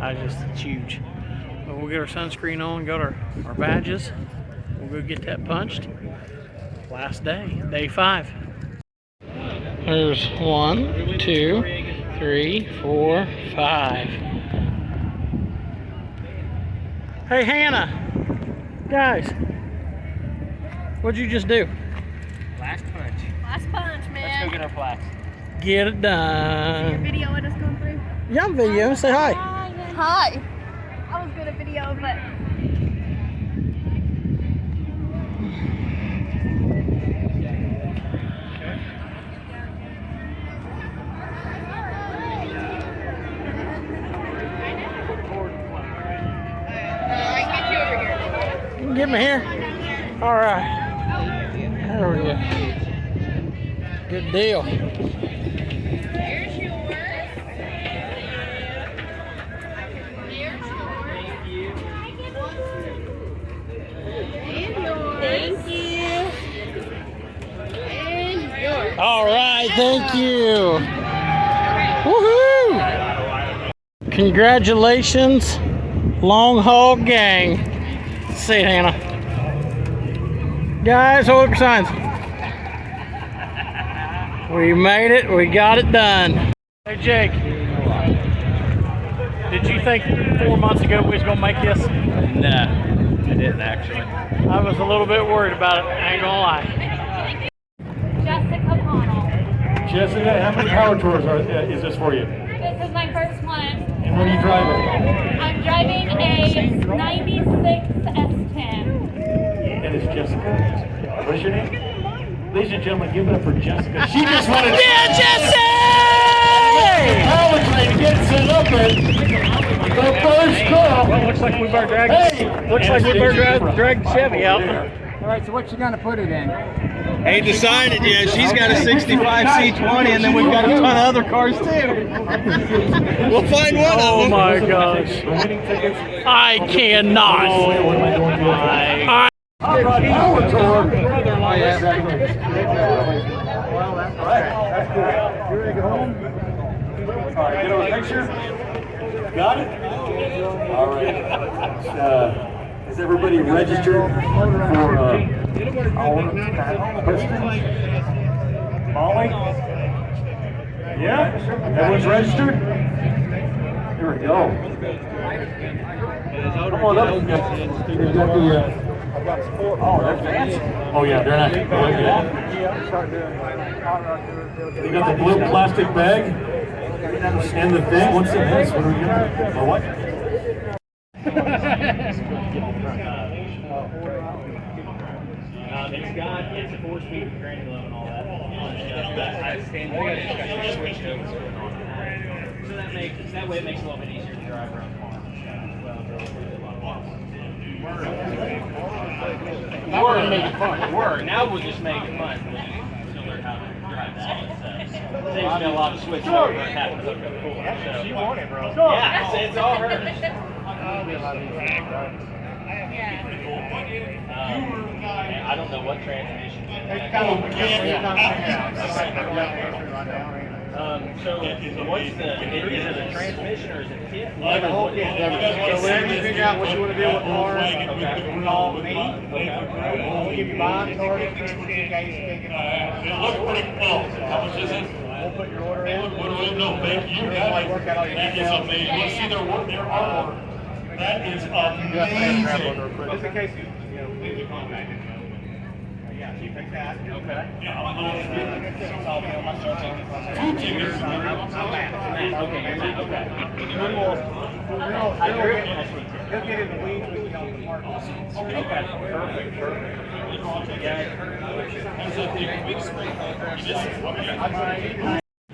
It's huge. But we'll get our sunscreen on, got our badges. We'll go get that punched. Last day, day 5. There's 1, 2, 3, 4, 5. Hey Hannah, guys, what'd you just do? Last punch. Last punch, Let's go man. get our plaques. Get it done. Video of us going through. Yeah, I'm video. Say hi. Hi. I was gonna video, but You can get me here. All right. There we go. Good deal. thank you. And yours. All right, thank you. Woohoo! Congratulations, long haul gang. See it, Hannah. Guys, hold up your signs. We made it. We got it done. Hey, Jake. Did you think 4 months ago we was gonna make this? No, I didn't actually. I was a little bit worried about it. I ain't gonna lie. Jessica Connell. Jessica, how many power tours is this for you? This is my first one. And what are you driving? I'm driving a 96 S10. And it's Jessica. What's your name? Ladies and gentlemen, give it up for Jessica. She just wanted to... Yeah, Jesse! Power train gets it up at the first girl. Well, looks like we better drag. Hey! Looks like we better drag the Chevy out. All right, so what you gonna put it in? Ain't decided yet. She's got a 65 C20, and then we've got a ton of other cars too. We'll find one of Oh them. my gosh! I cannot. What am I doing to I Power tour. You ready to go home? All right, get on a picture. Got it? All right. Is everybody registered for our Kristen? Molly? Yeah? Everyone's registered? Here we go. Come on up. We've got the, oh, that's fancy. Oh yeah, they're not. They got the blue plastic bag and the thing. What's in this? What are we doing? Oh, what? It's got a 4-speed granny and all that. So that way it makes it a little bit easier to drive around the farm. Now we'll just make it fun. Still learn how to drive that. Saves me a lot of switching over and having to hook up cooler. She won it, bro. Yeah, it's all hers. I don't know what transmission. So what's the, is it a transmission or is it kit? The whole kit. So whenever you figure out what you want to do with cars, call me. We'll give you mine, or in case you can't get it. Look pretty cool. How much is it? We'll put your order in. No, thank you. Work out all your That is details. amazing. Let's see their artwork. That is amazing. Just in case you leave the contact info. Yeah, keep it that. Okay. Yeah, I'm going to I'll be on my two tickets. He'll get in the weeds, we can help the parking. Okay, perfect.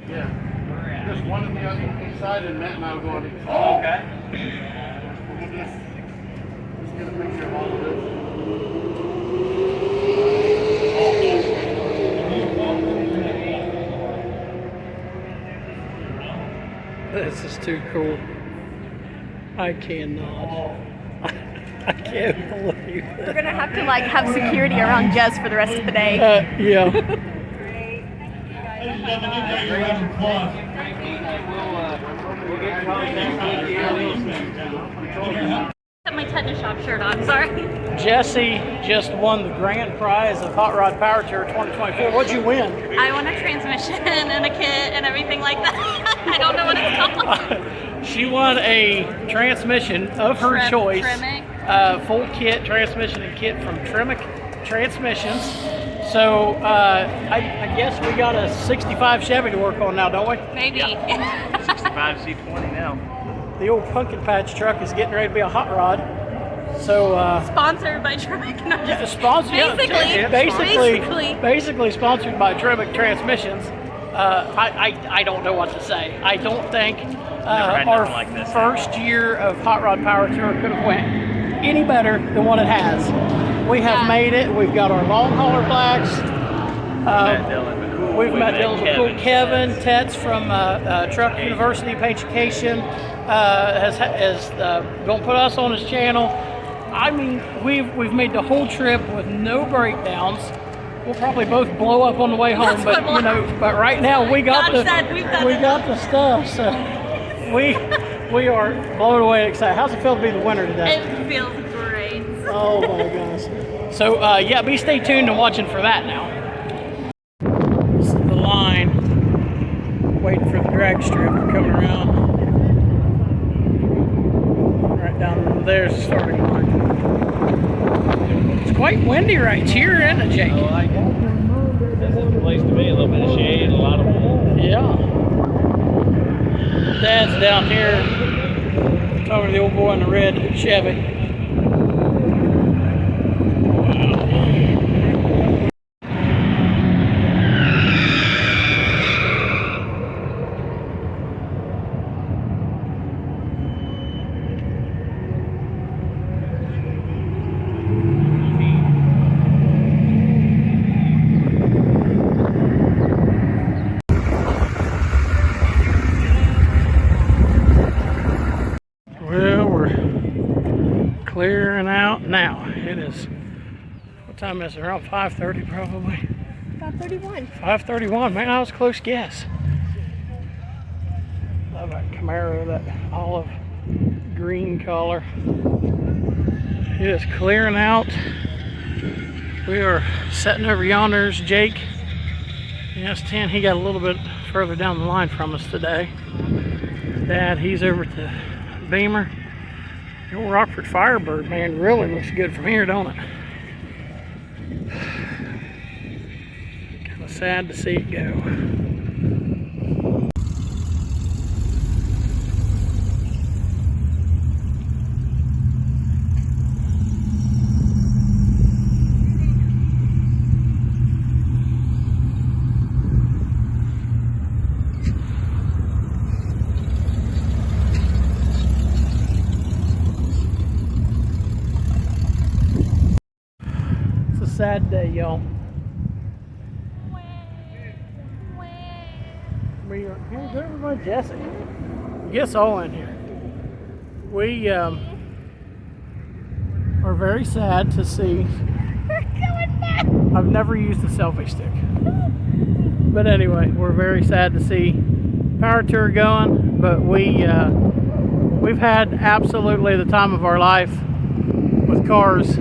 Yeah. Just one of the other inside and Matt and I will go on it. Okay. Let's get a picture of all of this. This is too cool. I cannot. I can't believe it. We're gonna have to like have security around Jess for the rest of the day. Yeah. Put my Tetanus shop shirt on, sorry. Jesse just won the grand prize of Hot Rod Power Tour 2024. What'd you win? I won a transmission and a kit and everything like that. I don't know what it's called. She won a transmission of her choice. Tremec. Full kit, transmission and kit from Tremec Transmissions. So I guess we got a 65 Chevy to work on now, don't we? Maybe. 65 C20 now. The old pumpkin patch truck is getting ready to be a hot rod. So Sponsored by Tremec. No, just sponsored, basically sponsored by Tremec Transmissions. I don't know what to say. I don't think our first year of Hot Rod Power Tour could have went any better than what it has. We have made it. We've got our long hauler plaques. We've met Dylan McCool, Kevin, Tets from Truck University Education has going to put us on his channel. I mean, we've made the whole trip with no breakdowns. We'll probably both blow up on the way home, but you know, but right now we got the stuff, so we are blown away excited. How's it feel to be the winner today? It feels great. Oh my gosh. So yeah, stay tuned and watching for that now. This is the line, waiting for the drag strip. We're coming around. Right down there's the starting line. It's quite windy right here, isn't it, Jake? Oh, I guess. This is the place to be. A little bit of shade, a lot of wind. Yeah. Dad's down here talking to the old boy in the red Chevy. Clearing out now. It is, what time is it? Around 5:30 probably. 5:31. 5:31. Man, that was a close guess. Love that Camaro, that olive green color. It is clearing out. We are setting over yonder's Jake. The S10, he got a little bit further down the line from us today. Dad, he's over at the Beamer. The old Rockford Firebird, man, really looks good from here, don't it? Kind of sad to see it go. Sad day, y'all. We are, here's everybody, Jesse. Gets all in here. We are very sad to see. I've never used a selfie stick, but anyway, we're very sad to see Power Tour going. But we've had absolutely the time of our life with cars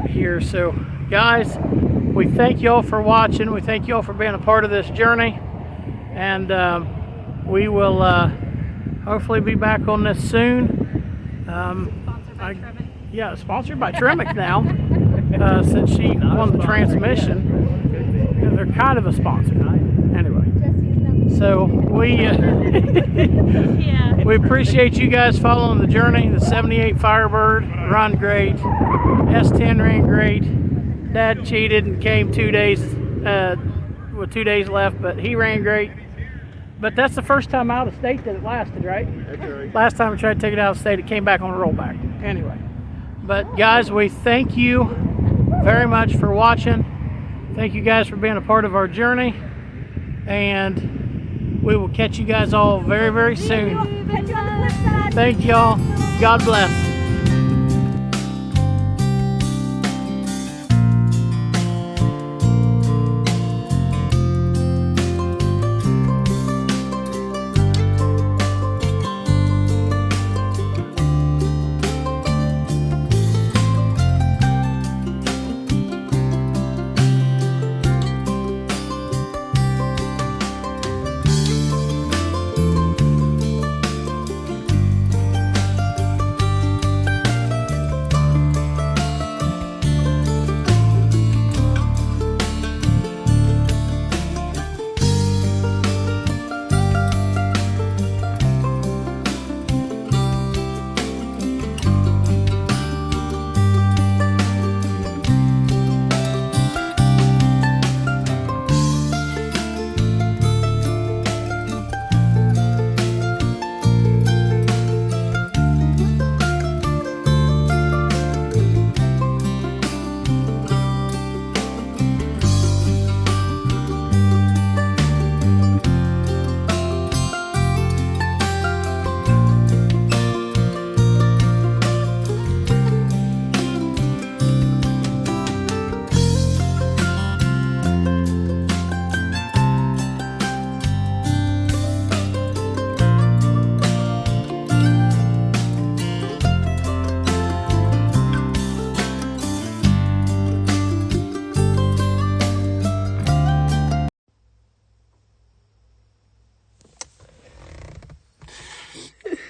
here. So guys, we thank y'all for watching. We thank y'all for being a part of this journey, and we will hopefully be back on this soon. Sponsored by Tremec now, since she won the transmission. They're kind of a sponsor anyway. So we we appreciate you guys following the journey. The 78 Firebird run great. S10 ran great. Dad cheated and came 2 days with 2 days left, but he ran great. But that's the first time out of state that it lasted, right? That's right. Last time we tried to take it out of state, it came back on a rollback. Anyway, but guys, we thank you very much for watching. Thank you guys for being a part of our journey, and we will catch you guys all very, very soon. Thank y'all. God bless.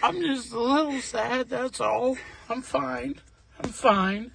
I'm just a little sad, that's all. I'm fine. I'm fine.